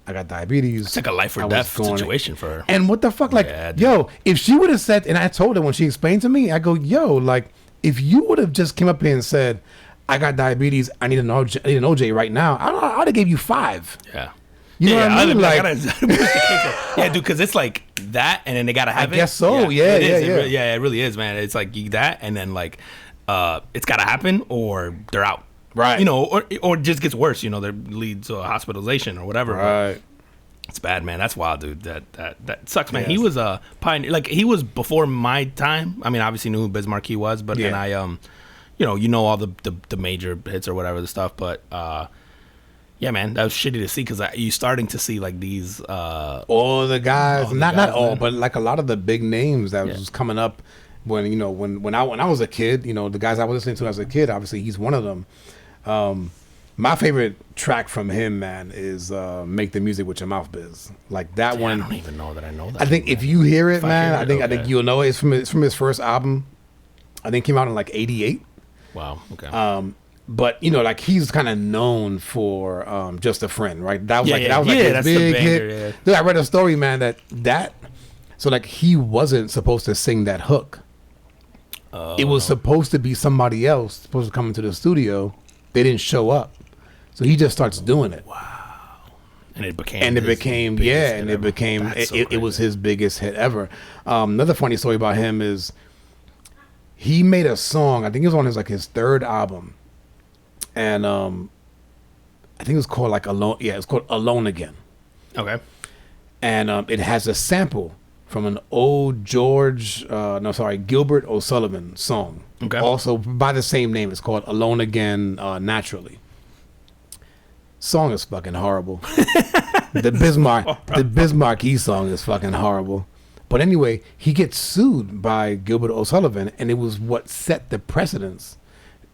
Speaker 2: I got diabetes.
Speaker 1: It's like a life or death situation for her.
Speaker 2: And what the fuck? Like, yo, if she would have said, and I told her when she explained to me, I go, yo, like, if you would have just came up here and said, I got diabetes, I need an OJ right now, I'd have gave you 5.
Speaker 1: Yeah.
Speaker 2: You know what I mean?
Speaker 1: Yeah, dude, because it's like that, and then they gotta have it.
Speaker 2: I guess so. Yeah.
Speaker 1: It really is, man. It's like that, and then like, it's gotta happen, or they're out.
Speaker 2: Right.
Speaker 1: Or it just gets worse. They lead to a hospitalization or whatever.
Speaker 2: Right.
Speaker 1: It's bad, man. That's wild, dude. That sucks, man. Yes. He was a pioneer. Like, he was before my time. I mean, obviously knew who Biz Markie was, but then I, all the major hits or whatever the stuff, but. Yeah, man, that was shitty to see because you starting to see like these
Speaker 2: all the guys, not all, but like a lot of the big names that was coming up when I was a kid, the guys I was listening to as a kid, obviously he's one of them. My favorite track from him, man, is "Make the Music with Your Mouth, Biz." Like that one.
Speaker 1: I don't even know that I know that.
Speaker 2: I think if you hear it, man, I think
Speaker 1: okay.
Speaker 2: you'll know it. It's from his first album. I think it came out in like '88.
Speaker 1: Wow. Okay.
Speaker 2: But like he's kind of known for "Just a Friend," right? That was
Speaker 1: Yeah,
Speaker 2: like
Speaker 1: yeah.
Speaker 2: that was like
Speaker 1: Yeah,
Speaker 2: his
Speaker 1: that's the
Speaker 2: big
Speaker 1: banger,
Speaker 2: hit.
Speaker 1: yeah.
Speaker 2: Dude, I read a story, man, that so like he wasn't supposed to sing that hook. It was supposed to be somebody else supposed to come into the studio. They didn't show up, so he just starts doing it.
Speaker 1: And it became.
Speaker 2: And it
Speaker 1: his
Speaker 2: became
Speaker 1: biggest
Speaker 2: yeah,
Speaker 1: hit
Speaker 2: and
Speaker 1: ever.
Speaker 2: it became
Speaker 1: That's so
Speaker 2: it was
Speaker 1: crazy.
Speaker 2: his biggest hit ever. Another funny story about him is he made a song. I think it was on his third album, and I think it was called like Alone. Yeah, it's called Alone Again,
Speaker 1: Okay.
Speaker 2: and it has a sample from an old Gilbert O'Sullivan song.
Speaker 1: Okay.
Speaker 2: Also by the same name. It's called Alone Again, Naturally. Song is fucking horrible. The Bismarcky song is fucking horrible. But anyway, he gets sued by Gilbert O'Sullivan, and it was what set the precedence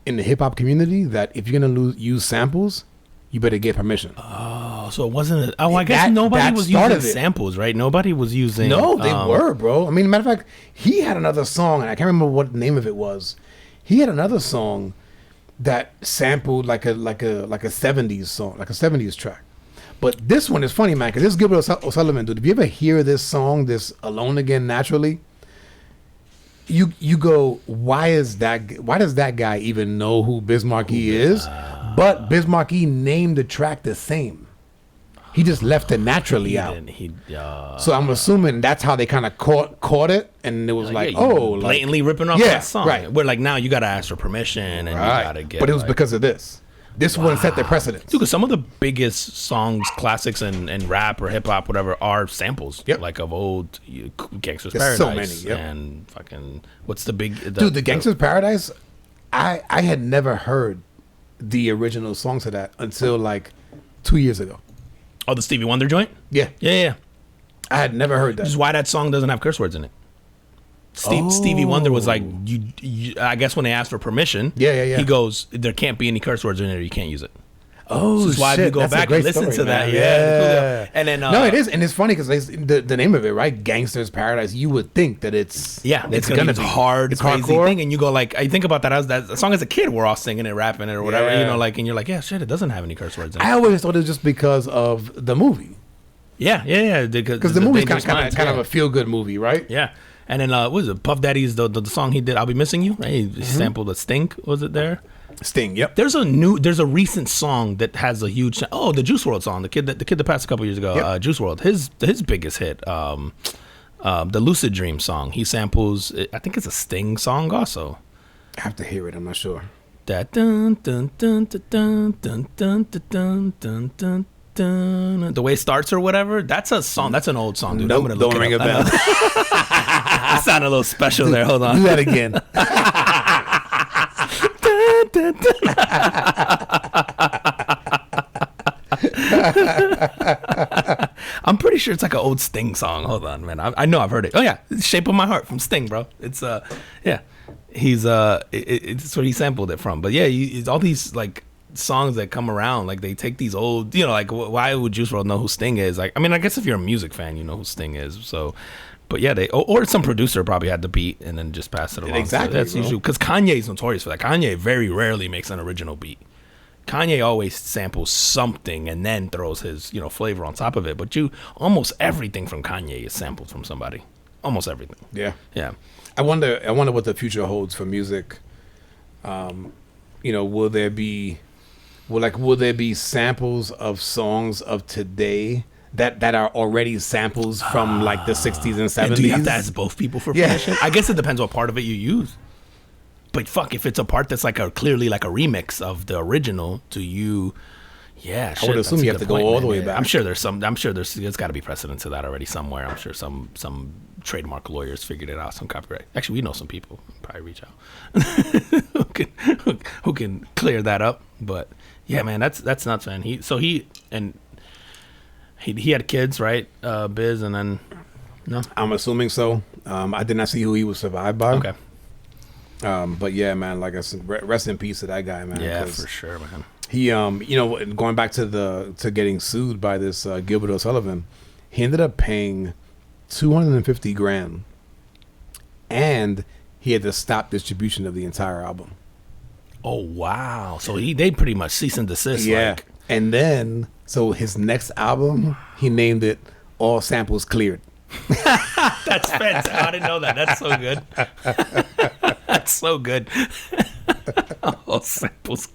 Speaker 2: in the hip hop community that if you're gonna use samples, you better get permission.
Speaker 1: Oh, so it wasn't. I guess
Speaker 2: That
Speaker 1: nobody was using
Speaker 2: started it.
Speaker 1: samples, right? Nobody was using.
Speaker 2: No, they were, bro. I mean, matter of fact, he had another song, and I can't remember what the name of it was. He had another song that sampled like a 70s song, like a 70s track. But this one is funny, man, because this is Gilbert O'Sullivan, dude. If you ever hear this song, this Alone Again Naturally, you go, why does that guy even know who Bismarcky is? But Bismarcky named the track the same. He just left it naturally out. So I'm assuming that's how they kind of caught it, and it was like,
Speaker 1: yeah,
Speaker 2: oh,
Speaker 1: blatantly ripping off
Speaker 2: yeah,
Speaker 1: that song.
Speaker 2: right.
Speaker 1: Where like now you gotta ask for permission and you gotta get.
Speaker 2: But it was because of this. This one set the precedence.
Speaker 1: Dude, because some of the biggest songs, classics, and rap or hip hop, whatever, are samples.
Speaker 2: Yep.
Speaker 1: Like of old Gangsta's
Speaker 2: There's
Speaker 1: Paradise.
Speaker 2: so many, yep.
Speaker 1: And fucking what's the big
Speaker 2: Dude, the Gangsta's Paradise, I had never heard the original song to that until like 2 years ago.
Speaker 1: Oh, the Stevie Wonder joint?
Speaker 2: Yeah,
Speaker 1: Yeah.
Speaker 2: I had never heard that.
Speaker 1: Which is why that song doesn't have curse words in it. Stevie Wonder was like, you, I guess when they asked for permission,
Speaker 2: Yeah.
Speaker 1: he goes, there can't be any curse words in it, you can't use it.
Speaker 2: Oh,
Speaker 1: This is why if you go
Speaker 2: that's a
Speaker 1: back
Speaker 2: great
Speaker 1: and listen
Speaker 2: story,
Speaker 1: to that,
Speaker 2: man.
Speaker 1: yeah. And then
Speaker 2: no, it is, and it's funny because the name of it, right? Gangster's Paradise. You would think that it's
Speaker 1: it's gonna be hard,
Speaker 2: it's
Speaker 1: crazy
Speaker 2: hardcore
Speaker 1: thing, and you go like, I think about that as that song as a kid, we're all singing it, rapping it, or whatever,
Speaker 2: Yeah.
Speaker 1: like, and you're like, yeah, shit, it doesn't have any curse words in it.
Speaker 2: I always thought it was just because of the movie,
Speaker 1: Yeah,
Speaker 2: because the movie's
Speaker 1: Dangerous
Speaker 2: kind
Speaker 1: Minds,
Speaker 2: of a feel good movie, right?
Speaker 1: yeah. And then what was it? Puff Daddy's the song he did, "I'll Be Missing You." Right? He sampled a Stink. Was it there?
Speaker 2: Sting. Yep.
Speaker 1: There's a recent song that has a huge. Oh, the Juice WRLD song, the kid that passed a couple years ago.
Speaker 2: Yep.
Speaker 1: Juice WRLD, his biggest hit, the Lucid Dream song. He samples. I think it's a Sting song also.
Speaker 2: I have to hear it. I'm not sure.
Speaker 1: That dun dun dun dun dun dun dun dun dun dun dun. The way it starts or whatever. That's a song. That's an old song, dude.
Speaker 2: Nope,
Speaker 1: I'm gonna look
Speaker 2: don't ring
Speaker 1: it
Speaker 2: a
Speaker 1: up.
Speaker 2: bell.
Speaker 1: I sound a little special there. Hold on.
Speaker 2: Do that again.
Speaker 1: I'm pretty sure it's like an old Sting song. Hold on, man. I know I've heard it. Oh yeah, it's "Shape of My Heart" from Sting, bro. It's yeah. He's it's where he sampled it from. But yeah, it's all these like songs that come around, like they take these old, like why would Juice WRLD know who Sting is? Like, I mean, I guess if you're a music fan, you know who Sting is. So, but yeah, or some producer probably had the beat and then just passed it along.
Speaker 2: Exactly,
Speaker 1: So that's
Speaker 2: bro.
Speaker 1: usually because Kanye's notorious for that. Kanye very rarely makes an original beat. Kanye always samples something and then throws his, flavor on top of it. But almost everything from Kanye is sampled from somebody. Almost everything.
Speaker 2: Yeah.
Speaker 1: Yeah.
Speaker 2: I wonder what the future holds for music. Will there be samples of songs of today that are already samples from like the 60s and 70s?
Speaker 1: And do you have to ask both people for permission? I guess it depends what part of it you use. But fuck, if it's a part that's like clearly like a remix of the original, do you? Yeah,
Speaker 2: I would assume you have to go all the way back.
Speaker 1: I'm sure there's got to be precedent to that already somewhere. I'm sure some trademark lawyers figured it out, some copyright. Actually, we know some people. Probably reach out who can clear that up. But yeah, man, that's nuts, man. He had kids, right? Biz, and then No.
Speaker 2: I'm assuming so. I did not see who he was survived by.
Speaker 1: Okay.
Speaker 2: But yeah, man, like I said, rest in peace to that guy, man.
Speaker 1: Yeah, for sure, man.
Speaker 2: He, going back to getting sued by this Gilbert O'Sullivan, he ended up paying $250,000, and he had to stop distribution of the entire album.
Speaker 1: Oh wow! So they pretty much cease and desist.
Speaker 2: Yeah,
Speaker 1: Like.
Speaker 2: and then so his next album, he named it "All Samples Cleared."
Speaker 1: That's fantastic. I didn't know that. That's so good. That's so good. All samples.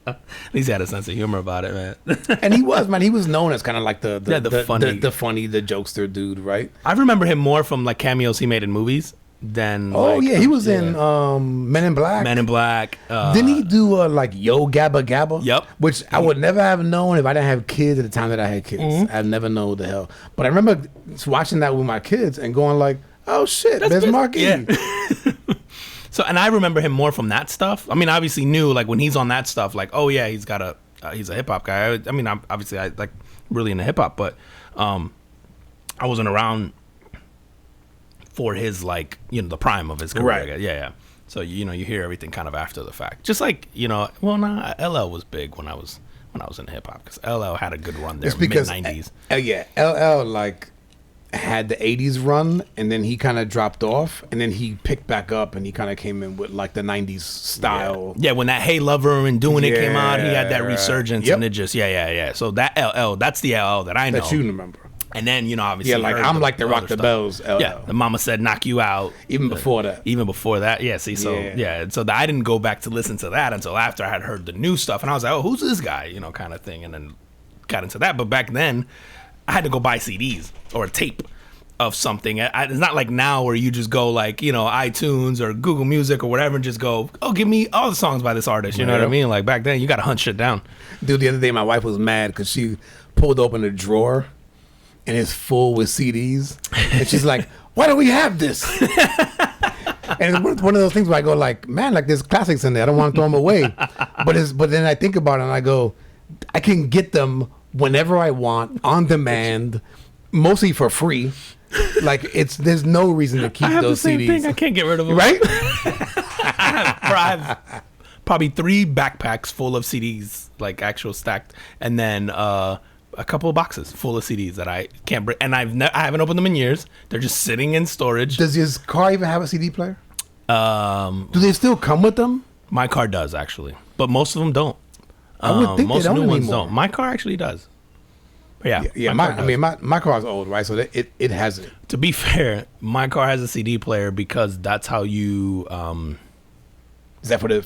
Speaker 1: At least he had a sense of humor about it, man.
Speaker 2: And he was known as kind of like the
Speaker 1: funny,
Speaker 2: the jokester dude, right?
Speaker 1: I remember him more from like cameos he made in movies than.
Speaker 2: He was in Men in Black.
Speaker 1: Men in Black.
Speaker 2: Didn't he do like Yo Gabba Gabba?
Speaker 1: Yep.
Speaker 2: Which I would never have known if I didn't have kids at the time that I had kids.
Speaker 1: Mm-hmm.
Speaker 2: I'd never know what the hell. But I remember watching that with my kids and going like, "Oh shit, there's Marky."
Speaker 1: Yeah. So, and I remember him more from that stuff. I mean, I obviously knew like when he's on that stuff, like, oh yeah, he's a hip hop guy. I mean, obviously I like really into hip hop, but I wasn't around for his like the prime of his career.
Speaker 2: Right.
Speaker 1: I guess. Yeah. So you hear everything kind of after the fact. Just like LL was big when I was in hip hop because LL had a good run there.
Speaker 2: It's because
Speaker 1: mid-90s.
Speaker 2: LL like had the 80s run, and then he kind of dropped off, and then he picked back up, and he kind of came in with like the 90s style.
Speaker 1: Yeah, when that Hey Lover and Doing It came out, he had that resurgence,
Speaker 2: Yep.
Speaker 1: and it just So that LL, that's the LL that I know.
Speaker 2: That you remember.
Speaker 1: And then obviously,
Speaker 2: Yeah, like I'm like the Rock the
Speaker 1: stuff.
Speaker 2: Bells LL.
Speaker 1: Yeah, the Mama Said Knock You Out.
Speaker 2: Even before that.
Speaker 1: Yeah. See, so so I didn't go back to listen to that until after I had heard the new stuff, and I was like, oh, who's this guy? Kind of thing, and then got into that. But back then, I had to go buy CDs or a tape of something. It's not like now where you just go like iTunes or Google Music or whatever and just go, oh, give me all the songs by this artist. You know what I mean? Like back then, you got to hunt shit down.
Speaker 2: Dude, the other day my wife was mad because she pulled open a drawer and it's full with CDs, and she's like, why don't we have this? And it's one of those things where I go like, man, like there's classics in there, I don't want to throw them away. But then I think about it and I go, I can get them whenever I want, on demand, mostly for free. Like there's no reason to keep those
Speaker 1: the same
Speaker 2: CDs.
Speaker 1: Thing. I can't get rid of them.
Speaker 2: Right?
Speaker 1: I have probably 3 backpacks full of CDs, like actual stacked, and then a couple of boxes full of CDs that I can't bring, and I haven't opened them in years. They're just sitting in storage.
Speaker 2: Does your car even have a CD player?
Speaker 1: Do
Speaker 2: they still come with them?
Speaker 1: My car does actually, but most of them don't.
Speaker 2: I would think
Speaker 1: most
Speaker 2: they don't
Speaker 1: new ones
Speaker 2: anymore.
Speaker 1: don't. My car actually does. Yeah.
Speaker 2: My car's old, right? So it has it.
Speaker 1: To be fair, my car has a CD player because that's how you.
Speaker 2: Is that for the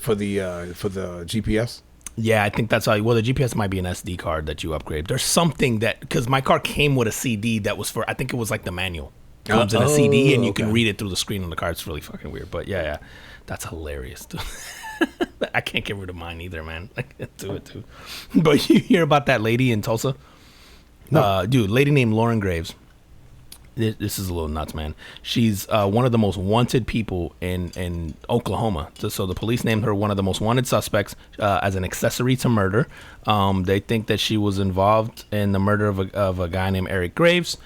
Speaker 2: GPS?
Speaker 1: Yeah, I think that's how. The GPS might be an SD card that you upgrade. There's something that because my car came with a CD that was for. I think it was like the manual. Comes in a CD and you can read it through the screen on the car. It's really fucking weird, but yeah, that's hilarious. I can't get rid of mine either, man. I can't do it too. But you hear about that lady in Tulsa? No. Dude, lady named Lauren Graves. This is a little nuts, man. She's one of the most wanted people in Oklahoma. So the police named her one of the most wanted suspects as an accessory to murder. They think that she was involved in the murder of a guy named Eric Graves.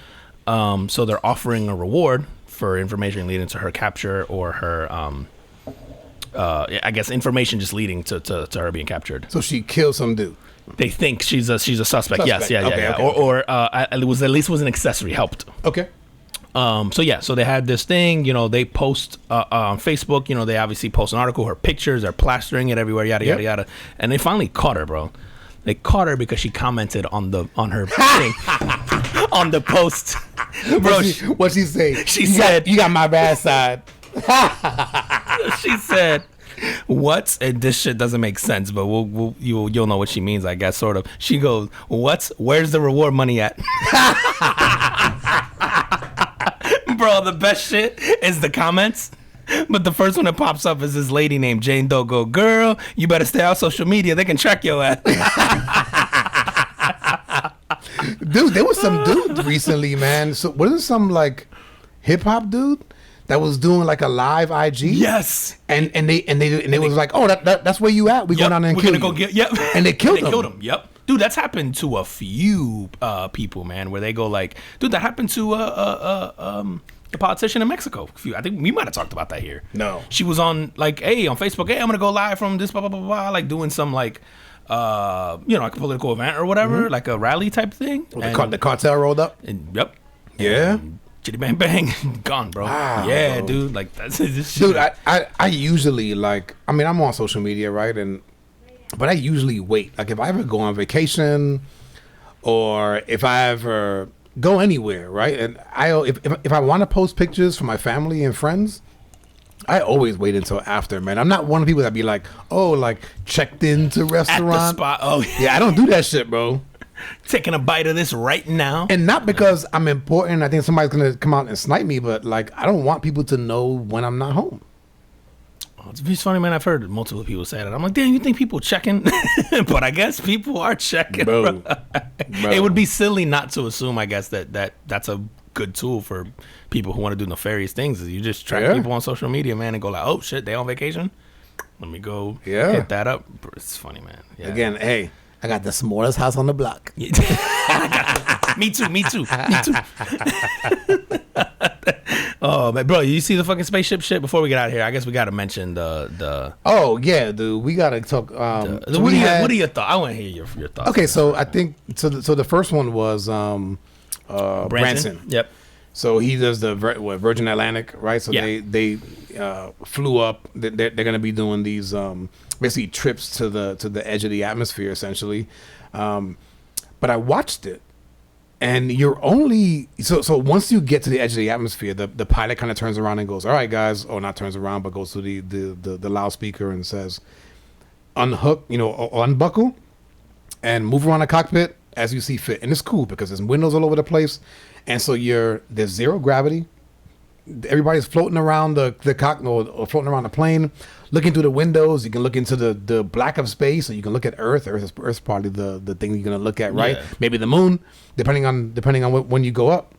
Speaker 1: So they're offering a reward for information leading to her capture or her, I guess, information just leading to her being captured.
Speaker 2: So she killed some dude.
Speaker 1: They think she's a suspect. Yes, yeah.
Speaker 2: Okay.
Speaker 1: Or it was at least was an accessory helped.
Speaker 2: Okay.
Speaker 1: So they had this thing, they post on Facebook, they obviously post an article, her pictures, they're plastering it everywhere, yada yada yada, and they finally caught her, bro. They caught her because she commented on her thing, on the post, bro.
Speaker 2: What'd she say?
Speaker 1: She said,
Speaker 2: "You got my bad side."
Speaker 1: She said, "What?" And this shit doesn't make sense, but you'll know what she means, I guess, sort of. She goes, where's the reward money at? Bro, the best shit is the comments. But the first one that pops up is this lady named Jane Doe. Go, girl, you better stay off social media. They can track your ass.
Speaker 2: Dude, there was some dude recently, man. So wasn't some like hip hop dude that was doing like a live IG?
Speaker 1: Yes.
Speaker 2: And they was like, oh, that's where you at. We going down there and kill you.
Speaker 1: Yep.
Speaker 2: And they killed him.
Speaker 1: Yep. Dude, that's happened to a few people, man, where they go like, dude, that happened to the politician in Mexico. I think we might have talked about that here.
Speaker 2: No.
Speaker 1: She was on like, hey, on Facebook, hey, I'm gonna go live from this blah blah blah blah, like doing some like like a political event or whatever, like a rally type thing.
Speaker 2: The cartel rolled up.
Speaker 1: Yep.
Speaker 2: Yeah.
Speaker 1: Chitty bang bang, gone, bro.
Speaker 2: Wow,
Speaker 1: yeah,
Speaker 2: bro.
Speaker 1: dude. Like that's this shit.
Speaker 2: Dude, I usually like. I mean, I'm on social media, right? But I usually wait. Like if I ever go on vacation, or if I ever go anywhere, right? And if I want to post pictures for my family and friends, I always wait until after, man. I'm not one of the people that be like, oh, like checked into restaurant.
Speaker 1: At the spot. Oh,
Speaker 2: yeah, I don't do that shit, bro.
Speaker 1: Taking a bite of this right now.
Speaker 2: And not because I'm important. I think somebody's gonna come out and snipe me, but like I don't want people to know when I'm not home.
Speaker 1: Oh, it's funny, man. I've heard multiple people say that. I'm like, damn, you think people checking? But I guess people are checking, bro. It would be silly not to assume, I guess, that's a good tool for people who want to do nefarious things. Is you just track people on social media, man, and go like, oh shit, they on vacation. Let me go hit that up. It's funny, man. Yeah.
Speaker 2: Again, hey, I got the smallest house on the block.
Speaker 1: Me too. Oh, man, bro, you see the fucking spaceship shit? Before we get out of here, I guess we got to mention the.
Speaker 2: Oh yeah, dude, we got to talk.
Speaker 1: What are your thoughts? I want to hear your thoughts.
Speaker 2: Okay, so I think so. The first one was Branson.
Speaker 1: Yep.
Speaker 2: So he does the Virgin Atlantic, right? So they flew up. They're going to be doing these basically trips to the edge of the atmosphere, essentially. But I watched it, and you're only so once you get to the edge of the atmosphere, the pilot kind of turns around and goes, "All right, guys," or not turns around, but goes to the loudspeaker and says, "Unhook, unbuckle, and move around the cockpit as you see fit." And it's cool because there's windows all over the place. And so there's zero gravity. Everybody's floating around the cockpit or floating around the plane, looking through the windows. You can look into the black of space, or you can look at Earth. Earth's probably the thing you're gonna look at, right? Yeah. Maybe the moon, depending on when you go up.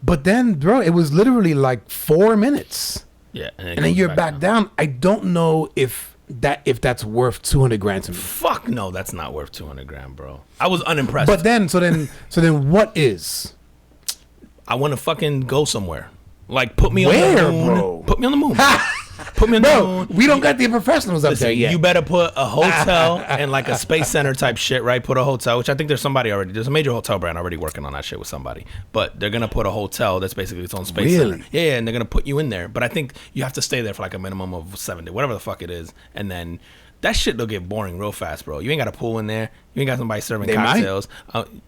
Speaker 2: But then, bro, it was literally like 4 minutes.
Speaker 1: Yeah,
Speaker 2: and then you're back down. I don't know if that's worth 200 grand to me.
Speaker 1: Fuck no, that's not worth 200 grand, bro. I was unimpressed.
Speaker 2: But then, so then what is?
Speaker 1: I want to fucking go somewhere. Like, put me
Speaker 2: Where,
Speaker 1: on the moon.
Speaker 2: bro?
Speaker 1: Put me on the moon. Put me on the moon.
Speaker 2: We don't got the professionals up there yet.
Speaker 1: You better put a hotel and like a space center type shit, right? Put a hotel, which I think there's a major hotel brand already working on that shit with somebody. But they're going to put a hotel that's basically its own space center. Yeah, and they're going to put you in there. But I think you have to stay there for like a minimum of 7 days, whatever the fuck it is. And then that shit will get boring real fast, bro. You ain't got a pool in there. You ain't got somebody serving cocktails.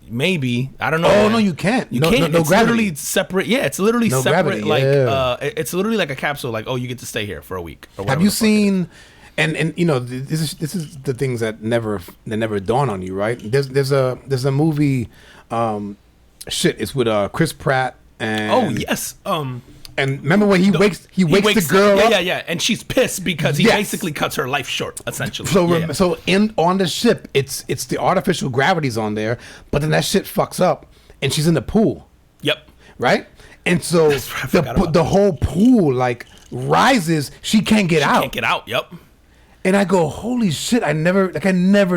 Speaker 1: Maybe. I don't know.
Speaker 2: Oh, no, you can't.
Speaker 1: You can't.
Speaker 2: No
Speaker 1: it's
Speaker 2: gravity.
Speaker 1: Literally separate. Yeah, it's literally
Speaker 2: no
Speaker 1: separate.
Speaker 2: Gravity, yeah.
Speaker 1: It's literally like a capsule. Like, oh, you get to stay here for a week. Or
Speaker 2: have you seen? And this is the things that never dawn on you, right? There's a movie. It's with Chris Pratt and.
Speaker 1: Oh yes.
Speaker 2: And remember when he wakes the girl up?
Speaker 1: Yeah. And she's pissed because he basically cuts her life short, essentially.
Speaker 2: So on the ship, it's the artificial gravity's on there, but then that shit fucks up, and she's in the pool.
Speaker 1: Yep.
Speaker 2: Right? And so the whole pool like rises. She can't get out.
Speaker 1: Can't get out. Yep.
Speaker 2: And I go, holy shit! I never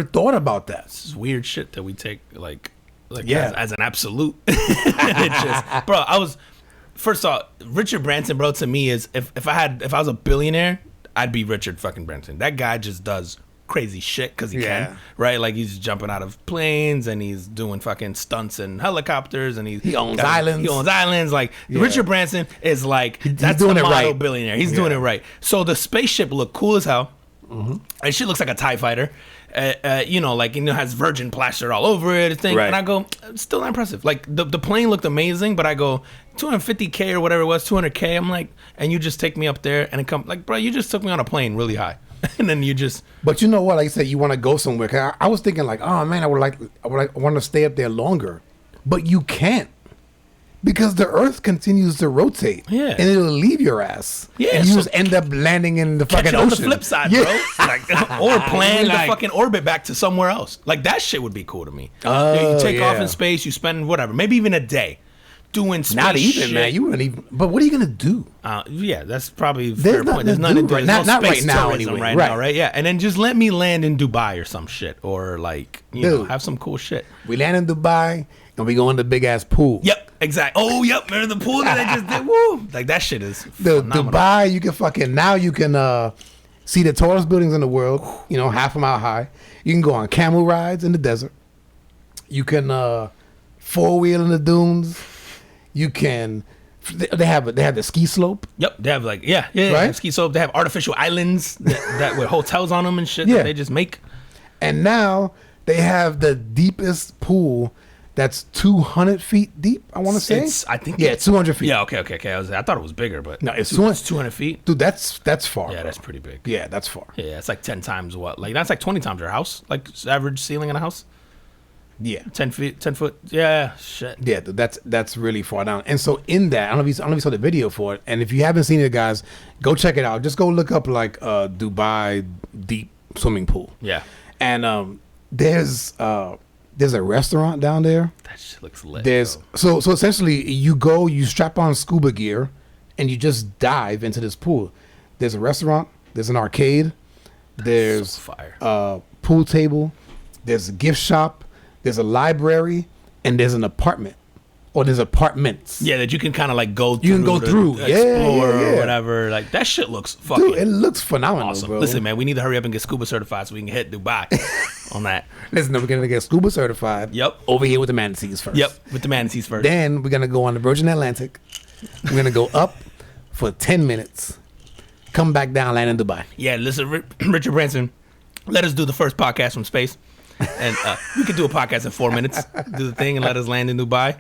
Speaker 2: thought about that.
Speaker 1: This is weird shit that we take as an absolute. It's just, bro. First off, Richard Branson, bro, to me is if I was a billionaire, I'd be Richard fucking Branson. That guy just does crazy shit because he can, right? Like he's jumping out of planes and he's doing fucking stunts and helicopters and he
Speaker 2: owns islands.
Speaker 1: He owns islands. Like Richard Branson is like that's doing the model billionaire. He's doing it right. So the spaceship looked cool as hell. Mm-hmm. And shit looks like a TIE fighter. Has Virgin plastered all over it. Right. And I go, still not impressive. Like the plane looked amazing, but I go, $250K or whatever it was, $200K. I'm like, and you just take me up there and it come like, bro, you just took me on a plane really high, and then you just.
Speaker 2: But you know what? Like I said, you want to go somewhere. 'Cause I was thinking like, oh man, I want to stay up there longer, but you can't. Because the Earth continues to rotate, and it'll leave your ass, and you just end up landing in the fucking ocean.
Speaker 1: On the flip side, bro, or plan the fucking orbit back to somewhere else. Like that shit would be cool to me. You take off in space, you spend whatever, maybe even a day, doing space
Speaker 2: Not even,
Speaker 1: shit.
Speaker 2: man. You wouldn't even. But what are you gonna do?
Speaker 1: Yeah, that's probably a
Speaker 2: There's
Speaker 1: fair point.
Speaker 2: nothing
Speaker 1: There's
Speaker 2: to
Speaker 1: nothing
Speaker 2: do
Speaker 1: to do.
Speaker 2: right-
Speaker 1: There's
Speaker 2: not
Speaker 1: no
Speaker 2: right
Speaker 1: space
Speaker 2: now
Speaker 1: tourism
Speaker 2: anyway.
Speaker 1: right
Speaker 2: Right.
Speaker 1: now, right? Yeah, and then just let me land in Dubai or some shit, or like you know,
Speaker 2: Dude.
Speaker 1: have some cool shit.
Speaker 2: We land in Dubai and we go in the big ass pool.
Speaker 1: Yep, exactly. Oh, yep. Remember the pool that I just did? Woo! Like that shit is
Speaker 2: The
Speaker 1: phenomenal.
Speaker 2: Dubai, you can fucking now you can see the tallest buildings in the world. You know, half a mile high. You can go on camel rides in the desert. You can four wheel in the dunes. You can. They have the ski slope.
Speaker 1: Yep, they have like yeah, they
Speaker 2: Right?
Speaker 1: have ski slope. They have artificial islands that with hotels on them and shit.
Speaker 2: Yeah.
Speaker 1: That they just make.
Speaker 2: And now they have the deepest pool that's 200 feet deep, I want to say.
Speaker 1: I think
Speaker 2: Yeah, 200 feet.
Speaker 1: Yeah, okay. I thought it was bigger, but
Speaker 2: No, it's
Speaker 1: 200 feet.
Speaker 2: Dude, that's far.
Speaker 1: Yeah,
Speaker 2: bro.
Speaker 1: that's pretty big.
Speaker 2: Yeah, that's far.
Speaker 1: Yeah, it's like 10 times what? Like that's like 20 times your house. Like average ceiling in a house.
Speaker 2: Yeah.
Speaker 1: 10 foot. Yeah, shit.
Speaker 2: Yeah, dude, that's really far down. And so in that, I don't know if you saw the video for it. And if you haven't seen it, guys, go check it out. Just go look up like Dubai deep swimming pool.
Speaker 1: Yeah.
Speaker 2: And there's a restaurant down there.
Speaker 1: That shit looks lit.
Speaker 2: There's
Speaker 1: bro.
Speaker 2: so essentially you strap on scuba gear and you just dive into this pool. There's a restaurant, there's an arcade, there's
Speaker 1: so fire.
Speaker 2: a pool table, there's a gift shop, there's a library, and there's an apartment. Or there's apartments.
Speaker 1: Yeah, that you can kind of like go through.
Speaker 2: You can go through. Yeah,
Speaker 1: explore
Speaker 2: yeah, yeah.
Speaker 1: or whatever. Like that shit looks fucking
Speaker 2: Dude, it looks phenomenal,
Speaker 1: awesome.
Speaker 2: bro.
Speaker 1: Listen, man, we need to hurry up and get scuba certified so we can hit Dubai on that.
Speaker 2: Listen, we're gonna get scuba certified.
Speaker 1: Yep.
Speaker 2: Over here with the manatees first.
Speaker 1: Yep, with the manatees first.
Speaker 2: Then we're gonna go on the Virgin Atlantic. We're gonna go up for 10 minutes. Come back down, land in Dubai.
Speaker 1: Yeah, listen, Richard Branson, let us do the first podcast from space. And we could do a podcast in 4 minutes. Do the thing and let us land in Dubai.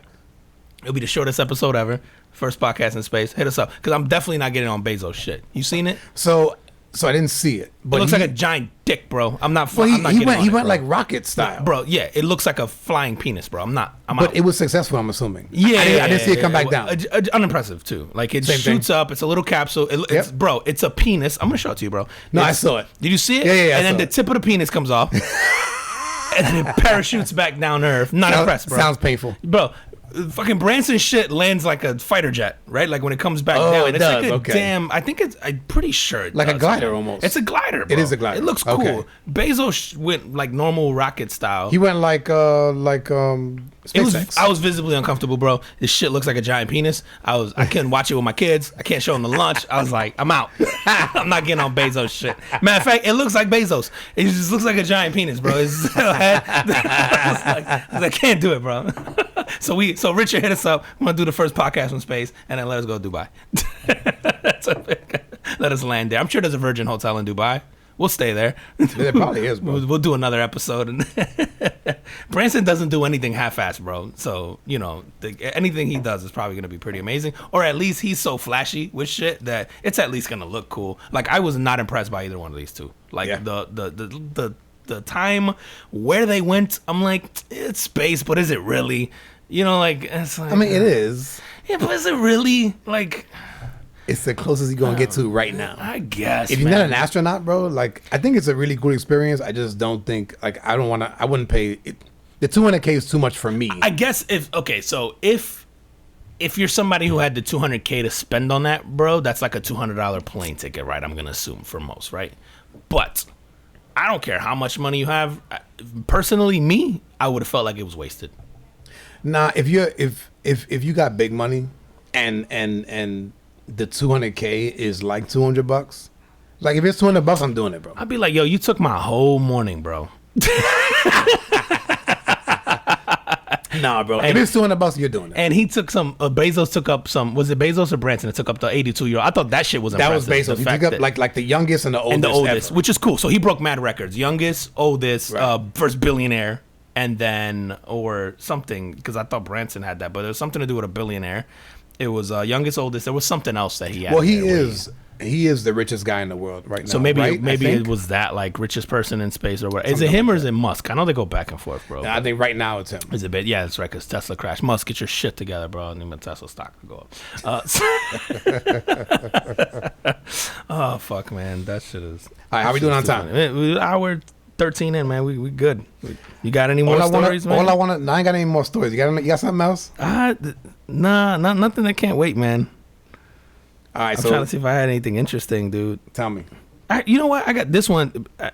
Speaker 1: It'll be the shortest episode ever. First podcast in space. Hit us up. Because I'm definitely not getting on Bezos shit. You seen it?
Speaker 2: So I didn't see it, but
Speaker 1: It looks like a giant dick, bro. I'm not.
Speaker 2: Well,
Speaker 1: I'm not
Speaker 2: he
Speaker 1: getting
Speaker 2: went
Speaker 1: on it, bro.
Speaker 2: like rocket style,
Speaker 1: Bro, yeah, it looks like a flying penis, bro. I'm out.
Speaker 2: But it was successful, I'm assuming.
Speaker 1: Yeah,
Speaker 2: I didn't see it come back down.
Speaker 1: Unimpressive too. Like it
Speaker 2: Same
Speaker 1: shoots
Speaker 2: thing.
Speaker 1: up. It's a little capsule. It's
Speaker 2: Yep.
Speaker 1: bro. It's a penis. I'm gonna show it to you, bro.
Speaker 2: No, I
Speaker 1: It's-
Speaker 2: saw it.
Speaker 1: Did you see it?
Speaker 2: Yeah, yeah, I
Speaker 1: And then
Speaker 2: saw
Speaker 1: the
Speaker 2: it.
Speaker 1: tip of the penis comes off, and then it parachutes back down to Earth. Not impressed, bro.
Speaker 2: Sounds painful.
Speaker 1: Bro, fucking Branson shit lands like a fighter jet, right? Like when it comes back
Speaker 2: Oh,
Speaker 1: down.
Speaker 2: it
Speaker 1: It's like
Speaker 2: does,
Speaker 1: a
Speaker 2: okay.
Speaker 1: damn. I think it's. I'm pretty sure it
Speaker 2: Like a
Speaker 1: does,
Speaker 2: glider
Speaker 1: man.
Speaker 2: almost.
Speaker 1: It's a glider. Bro.
Speaker 2: It is a glider.
Speaker 1: It looks cool.
Speaker 2: Okay.
Speaker 1: Bezos went like normal rocket style.
Speaker 2: He went like
Speaker 1: It was,
Speaker 2: SpaceX.
Speaker 1: I was visibly uncomfortable, bro. This shit looks like a giant penis. I couldn't watch it with my kids. I can't show them the lunch. I was like, I'm out. I'm not getting on Bezos shit. Matter of fact, it looks like Bezos. It just looks like a giant penis, bro. It's I can't do it, bro. So Richard hit us up. I'm gonna do the first podcast from space, and then let us go to Dubai. Let us land there. I'm sure there's a Virgin hotel in Dubai. We'll stay there.
Speaker 2: There probably is, bro.
Speaker 1: We'll do another episode. And Branson doesn't do anything half-assed, bro. So, you know, anything he does is probably going to be pretty amazing. Or at least he's so flashy with shit that it's at least going to look cool. Like, I was not impressed by either one of these two. Like,
Speaker 2: Yeah.
Speaker 1: the time where they went, I'm like, it's space, but is it really? You know, like, it's like...
Speaker 2: I mean, it is.
Speaker 1: Yeah, but is it really? Like...
Speaker 2: It's the closest you're gonna get to right now.
Speaker 1: I guess,
Speaker 2: If you're
Speaker 1: man.
Speaker 2: not an astronaut, bro, like I think it's a really cool experience. I just don't think like I wouldn't pay it. The 200K is too much for me.
Speaker 1: I guess if you're somebody who had the 200K to spend on that, bro, that's like a $200 plane ticket, right? I'm gonna assume for most, right? But I don't care how much money you have. Personally, me, I would have felt like it was wasted.
Speaker 2: Nah, if you got big money and the 200K is like $200, like if it's $200, I'm doing it, bro.
Speaker 1: I'd be like, yo, you took my whole morning, bro.
Speaker 2: Nah, bro. If it's $200, you're doing it.
Speaker 1: And he took some. Bezos took up some. Was it Bezos or Branson that took up the 82-year-old? I thought that shit was
Speaker 2: That
Speaker 1: impressive.
Speaker 2: was Bezos.
Speaker 1: The
Speaker 2: He
Speaker 1: fact
Speaker 2: took up
Speaker 1: that-
Speaker 2: like the youngest and the oldest,
Speaker 1: and the oldest,
Speaker 2: ever.
Speaker 1: which is cool. So he broke mad records. Youngest, oldest,
Speaker 2: Right.
Speaker 1: first billionaire, and then or something because I thought Branson had that, but it was something to do with a billionaire. It was youngest, oldest. There was something else that he had.
Speaker 2: Well,
Speaker 1: in
Speaker 2: he
Speaker 1: there where
Speaker 2: is the richest guy in the world right now.
Speaker 1: So maybe
Speaker 2: right? I
Speaker 1: it
Speaker 2: think.
Speaker 1: was that like richest person in space or what? Is it
Speaker 2: Something
Speaker 1: him
Speaker 2: like
Speaker 1: or is it Musk? I know they go back and forth, bro.
Speaker 2: Nah, I think right now it's him.
Speaker 1: Is it bit? Yeah, that's right. Because Tesla crashed. Musk, get your shit together, bro. And then Tesla stock will go up. Oh fuck, man, that shit is.
Speaker 2: All right, how we doing on
Speaker 1: too
Speaker 2: time?
Speaker 1: funny. Hour 13 in, man. We good. You got any more
Speaker 2: All
Speaker 1: stories, man?
Speaker 2: I ain't got any more stories. You got something else?
Speaker 1: Nah, nothing that can't wait, man.
Speaker 2: All right,
Speaker 1: I'm
Speaker 2: so
Speaker 1: trying to see if I had anything interesting, dude.
Speaker 2: tell me.
Speaker 1: You know what? I got this one. I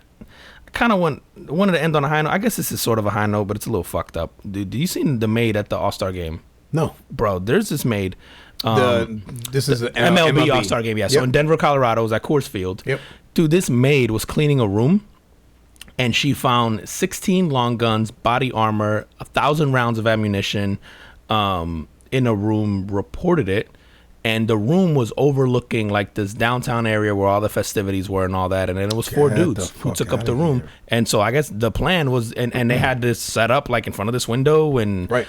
Speaker 1: kind of wanted to end on a high note. I guess this is sort of a high note, but it's a little fucked up. Dude, do you seen the maid at the All-Star game?
Speaker 2: No.
Speaker 1: Bro, there's this maid.
Speaker 2: This is an
Speaker 1: MLB All-Star game, yeah. So
Speaker 2: Yep.
Speaker 1: in Denver, Colorado, it was at Coors Field.
Speaker 2: Yep.
Speaker 1: Dude, this maid was cleaning a room, and she found 16 long guns, body armor, 1,000 rounds of ammunition in a room, reported it. And the room was overlooking like this downtown area where all the festivities were and all that. And then it was four dudes who took up the room. Here. And so I guess the plan was, and they had this set up like in front of this window. And
Speaker 2: right.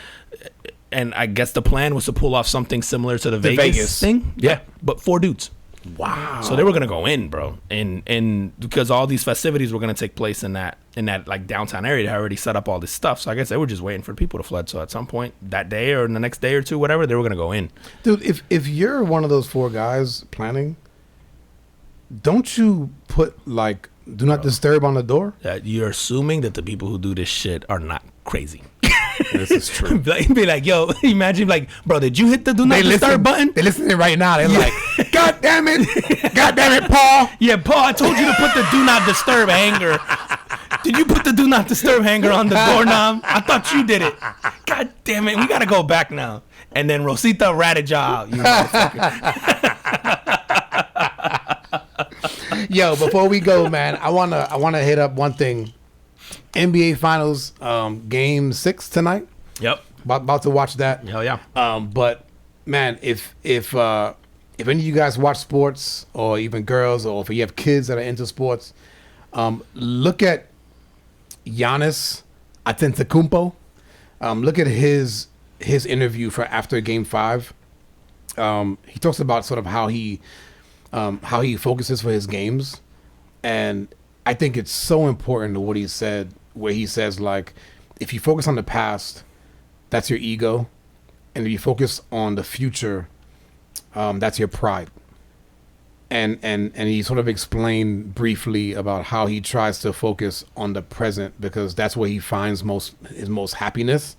Speaker 1: And I guess the plan was to pull off something similar to the Vegas thing. Yeah. But 4 dudes.
Speaker 2: Wow.
Speaker 1: So they were gonna go in, bro, and because all these festivities were gonna take place in that like downtown area, they already set up all this stuff. So I guess they were just waiting for people to flood. So at some point that day or in the next day or two, whatever, they were gonna go in.
Speaker 2: Dude, if you're one of those 4 guys planning, don't you put like do not disturb on the door?
Speaker 1: You're assuming that the people who do this shit are not crazy.
Speaker 2: This is true.
Speaker 1: Be like, yo, imagine like, bro, did you hit the do not disturb button?
Speaker 2: They're listening right now. They're like, God damn it, Paul.
Speaker 1: Yeah, Paul, I told you to put the do not disturb hanger. Did you put the do not disturb hanger on the doorknob? I thought you did it. God damn it, we gotta go back now. And then Rosita ratted y'all. You
Speaker 2: Yo, before we go, man, I wanna hit up one thing. NBA Finals, Game 6 tonight.
Speaker 1: Yep.
Speaker 2: About to watch that.
Speaker 1: Hell yeah.
Speaker 2: But man, if any of you guys watch sports, or even girls, or if you have kids that are into sports, look at Giannis Antetokounmpo. Look at his interview for after Game 5. He talks about sort of how he focuses for his games, and I think it's so important to what he said, where he says, like, if you focus on the past, that's your ego. And if you focus on the future, that's your pride. And he sort of explained briefly about how he tries to focus on the present, because that's where he finds his most happiness,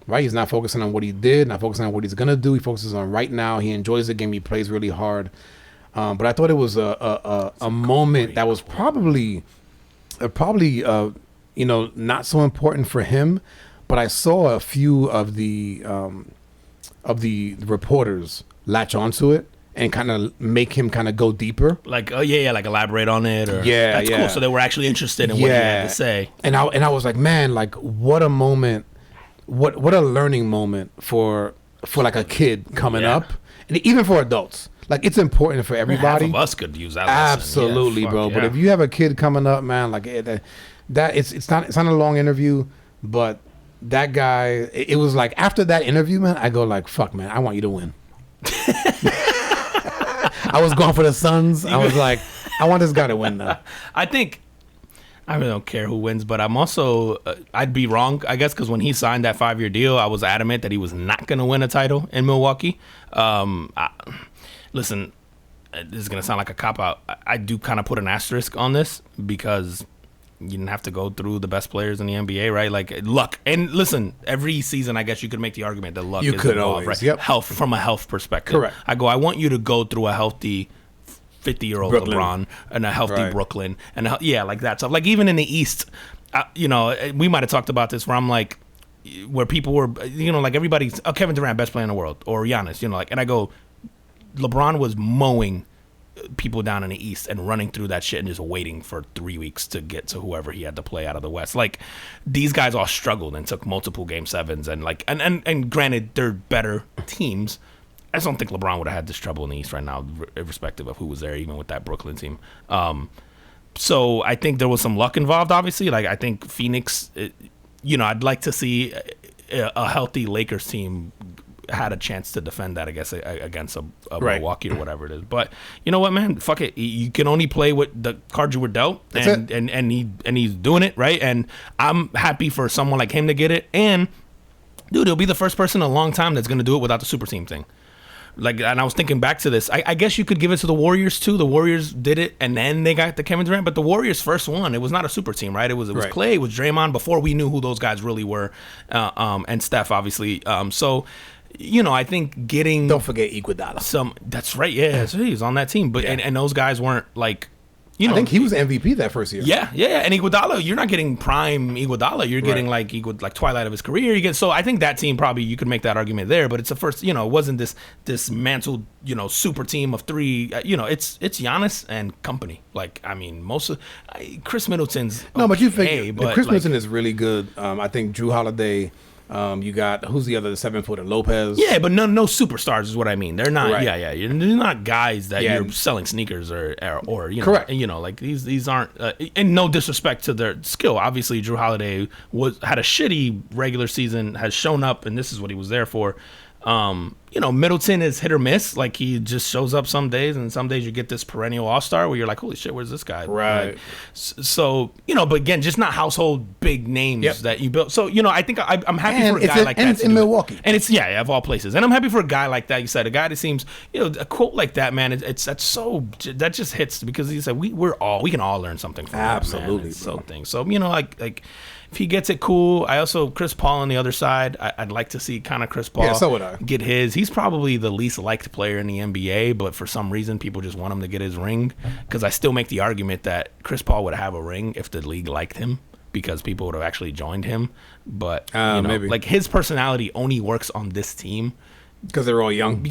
Speaker 2: right? He's not focusing on what he did, not focusing on what he's going to do. He focuses on right now. He enjoys the game. He plays really hard. But I thought it was a moment that was probably not so important for him. But I saw a few of the reporters latch onto it and kind of make him kind of go deeper.
Speaker 1: Like, oh yeah, like elaborate on it. Or,
Speaker 2: that's
Speaker 1: cool. So they were actually interested in what he had to say.
Speaker 2: And I was like, man, like what a moment, what a learning moment for like a kid coming up, and even for adults. Like, it's important for everybody.
Speaker 1: Half of us could use that.
Speaker 2: Absolutely,
Speaker 1: lesson.
Speaker 2: Bro. But if you have a kid coming up, man, like that, it's not a long interview, but that guy, it was like after that interview, man, I go like, fuck, man, I want you to win. I was going for the Suns. I was like, I want this guy to win now.
Speaker 1: I really don't care who wins, but I'm also, I'd be wrong, I guess, because when he signed that 5-year deal, I was adamant that he was not going to win a title in Milwaukee. Listen, this is going to sound like a cop-out. I do kind of put an asterisk on this because you didn't have to go through the best players in the NBA, right? Like, luck. And listen, every season, I guess you could make the argument that luck is involved,
Speaker 2: always,
Speaker 1: right?
Speaker 2: Yep.
Speaker 1: Health, from a health perspective.
Speaker 2: Correct.
Speaker 1: I want you to go through a healthy 50-year-old LeBron and a healthy Brooklyn. And like that stuff. Like, even in the East, we might have talked about this where I'm like, where people were, like everybody's, Kevin Durant, best player in the world, or Giannis, and I go, LeBron was mowing people down in the East and running through that shit and just waiting for 3 weeks to get to whoever he had to play out of the West. Like, these guys all struggled and took multiple Game 7s and like, and granted, they're better teams. I just don't think LeBron would have had this trouble in the East right now, irrespective of who was there, even with that Brooklyn team. So I think there was some luck involved, obviously. Like, I think Phoenix, I'd like to see a healthy Lakers team had a chance to defend that, I guess, against a Milwaukee or whatever it is. But you know what, man? Fuck it. You can only play with the cards you were dealt, and he's doing it, right? And I'm happy for someone like him to get it. And dude, he'll be the first person in a long time that's going to do it without the super team thing. like, and I was thinking back to this. I guess you could give it to the Warriors too. The Warriors did it, and then they got the Kevin Durant. But the Warriors first one, it was not a super team, right? It was
Speaker 2: Right.
Speaker 1: Clay, it was Draymond before we knew who those guys really were, and Steph obviously. So, I think getting
Speaker 2: Don't forget Iguodala.
Speaker 1: That's right, yeah, so he was on that team, but and those guys weren't like.
Speaker 2: I think he was MVP that first year.
Speaker 1: Yeah. And Iguodala, you're not getting prime Iguodala. You're getting like twilight of his career. So I think that team probably you could make that argument there. But it's the first, it wasn't this mantled, super team of three. It's Giannis and company. Like, I mean, most of Chris Middleton's
Speaker 2: No, but you figure
Speaker 1: but
Speaker 2: Chris Middleton is really good. I think Drew Holiday. You got who's the other 7-footer? Lopez.
Speaker 1: Yeah, but no superstars is what I mean. They're not.
Speaker 2: Right.
Speaker 1: Yeah. They're not guys that you're selling sneakers or
Speaker 2: Correct.
Speaker 1: Like these aren't. And no disrespect to their skill. Obviously, Drew Holiday had a shitty regular season. Has shown up, and this is what he was there for. Middleton is hit or miss. Like, he just shows up some days, and some days you get this perennial all-star where you're like, holy shit, where's this guy?
Speaker 2: Right.
Speaker 1: Like, so, but again, just not household big names that you built. So, I think I'm happy for a guy like that.
Speaker 2: And it's in Milwaukee.
Speaker 1: And it's, of all places. And I'm happy for a guy like that. You said a guy that seems, a quote like that, man, that just hits, because he said, we can all learn something from
Speaker 2: Absolutely,
Speaker 1: that, man. So things. So, like if he gets it, cool. I also, Chris Paul on the other side, I'd like to see kind of Chris Paul
Speaker 2: so would I.
Speaker 1: get his. He's probably the least liked player in the NBA, but for some reason people just want him to get his ring, because I still make the argument that Chris Paul would have a ring if the league liked him, because people would have actually joined him. But
Speaker 2: maybe.
Speaker 1: like, his personality only works on this team
Speaker 2: Because they're all young.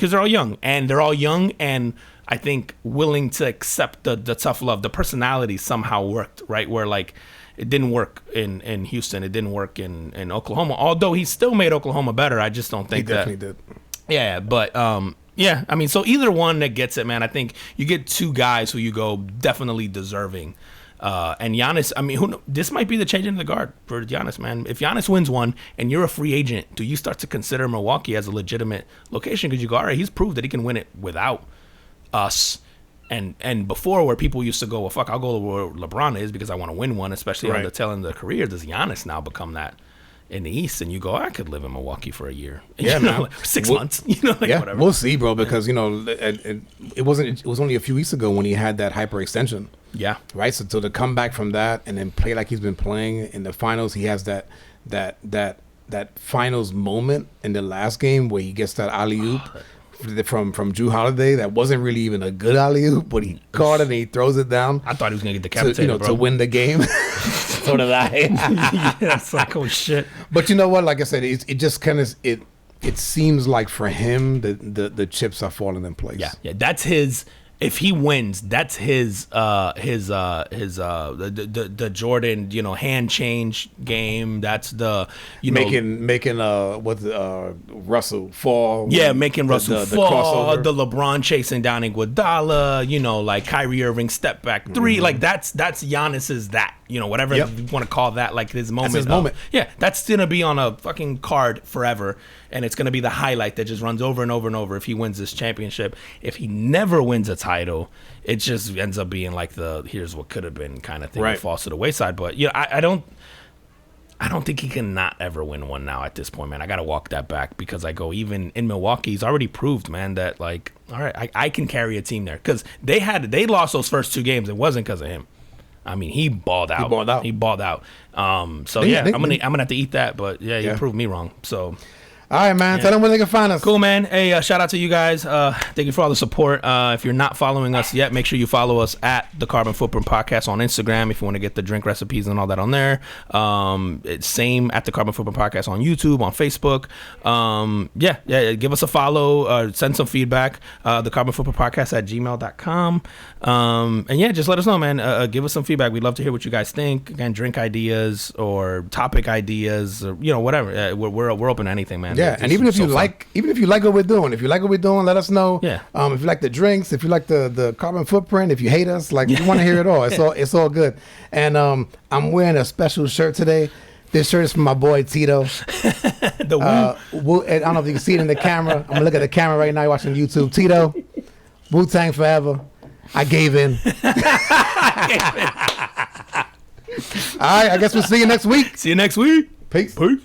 Speaker 1: And I think willing to accept the tough love. The personality somehow worked, right? Where, like, it didn't work in Houston. It didn't work in Oklahoma. Although he still made Oklahoma better. I just don't think
Speaker 2: He definitely did.
Speaker 1: Yeah, but I mean, so either one that gets it, man. I think you get two guys who you go definitely deserving. And Giannis, I mean, this might be the change in the guard for Giannis, man. If Giannis wins one and you're a free agent, do you start to consider Milwaukee as a legitimate location? Because you go, all right, he's proved that he can win it without us. And before, where people used to go, well, fuck, I'll go where LeBron is because I want to win one, especially on the tail end of the career. Does Giannis now become that in the East? And you go, I could live in Milwaukee for a year.
Speaker 2: Yeah, man.
Speaker 1: Like 6 months. Whatever.
Speaker 2: We'll see, bro. Because it was only a few weeks ago when he had that hyperextension.
Speaker 1: Yeah.
Speaker 2: Right. So to come back from that and then play like he's been playing in the finals, he has that finals moment in the last game where he gets that alley oop. From Drew Holiday, that wasn't really even a good alley-oop, but he caught it and he throws it down.
Speaker 1: I thought he was gonna get decapitated,
Speaker 2: to win the game. So did I.
Speaker 1: Yeah, it's like, oh shit.
Speaker 2: But you know what? Like I said, it just kind of it seems like for him the chips are falling in place.
Speaker 1: Yeah. That's his. If he wins, that's his the Jordan, hand change game. That's the
Speaker 2: making Russell fall.
Speaker 1: Yeah, making Russell fall.
Speaker 2: Crossover.
Speaker 1: The LeBron chasing down Iguodala. Like Kyrie Irving step back three. Like that's Giannis's that. Whatever you want to call that, like his moment.
Speaker 2: That's his moment.
Speaker 1: Yeah, that's gonna be on a fucking card forever, and it's gonna be the highlight that just runs over and over and over if he wins this championship. If he never wins a title, it just ends up being like the here's what could have been kind of thing. Right. It falls to the wayside. But I don't think he can not ever win one now at this point, man. I gotta walk that back, because I go, even in Milwaukee, he's already proved, man, that like, all right, I can carry a team there, because they lost those first 2 games. It wasn't because of him. I mean, he balled out. He balled out. I'm gonna have to eat that, but you proved me wrong. So.
Speaker 2: All right, man. Tell them where they can find us.
Speaker 1: Cool, man. Hey, shout out to you guys. Thank you for all the support. If you're not following us yet, make sure you follow us at the Carbon Footprint Podcast on Instagram if you want to get the drink recipes and all that on there. It's same at the Carbon Footprint Podcast on YouTube, on Facebook. Give us a follow. Send some feedback. The Carbon Footprint Podcast at gmail.com. Just let us know, man. Give us some feedback. We'd love to hear what you guys think. Again, drink ideas or topic ideas, or whatever. We're open to anything, man.
Speaker 2: Yeah, and even if you like what we're doing, let us know.
Speaker 1: Yeah.
Speaker 2: If you like the drinks, if you like the carbon footprint, if you hate us, like, we want to hear it all. It's all good. And I'm wearing a special shirt today. This shirt is from my boy Tito. I don't know if you can see it in the camera. I'm gonna look at the camera right now. You're watching YouTube. Tito, Wu-Tang forever. I gave in. All right, I guess we'll see you next week.
Speaker 1: See you next week.
Speaker 2: Peace.
Speaker 1: Peace.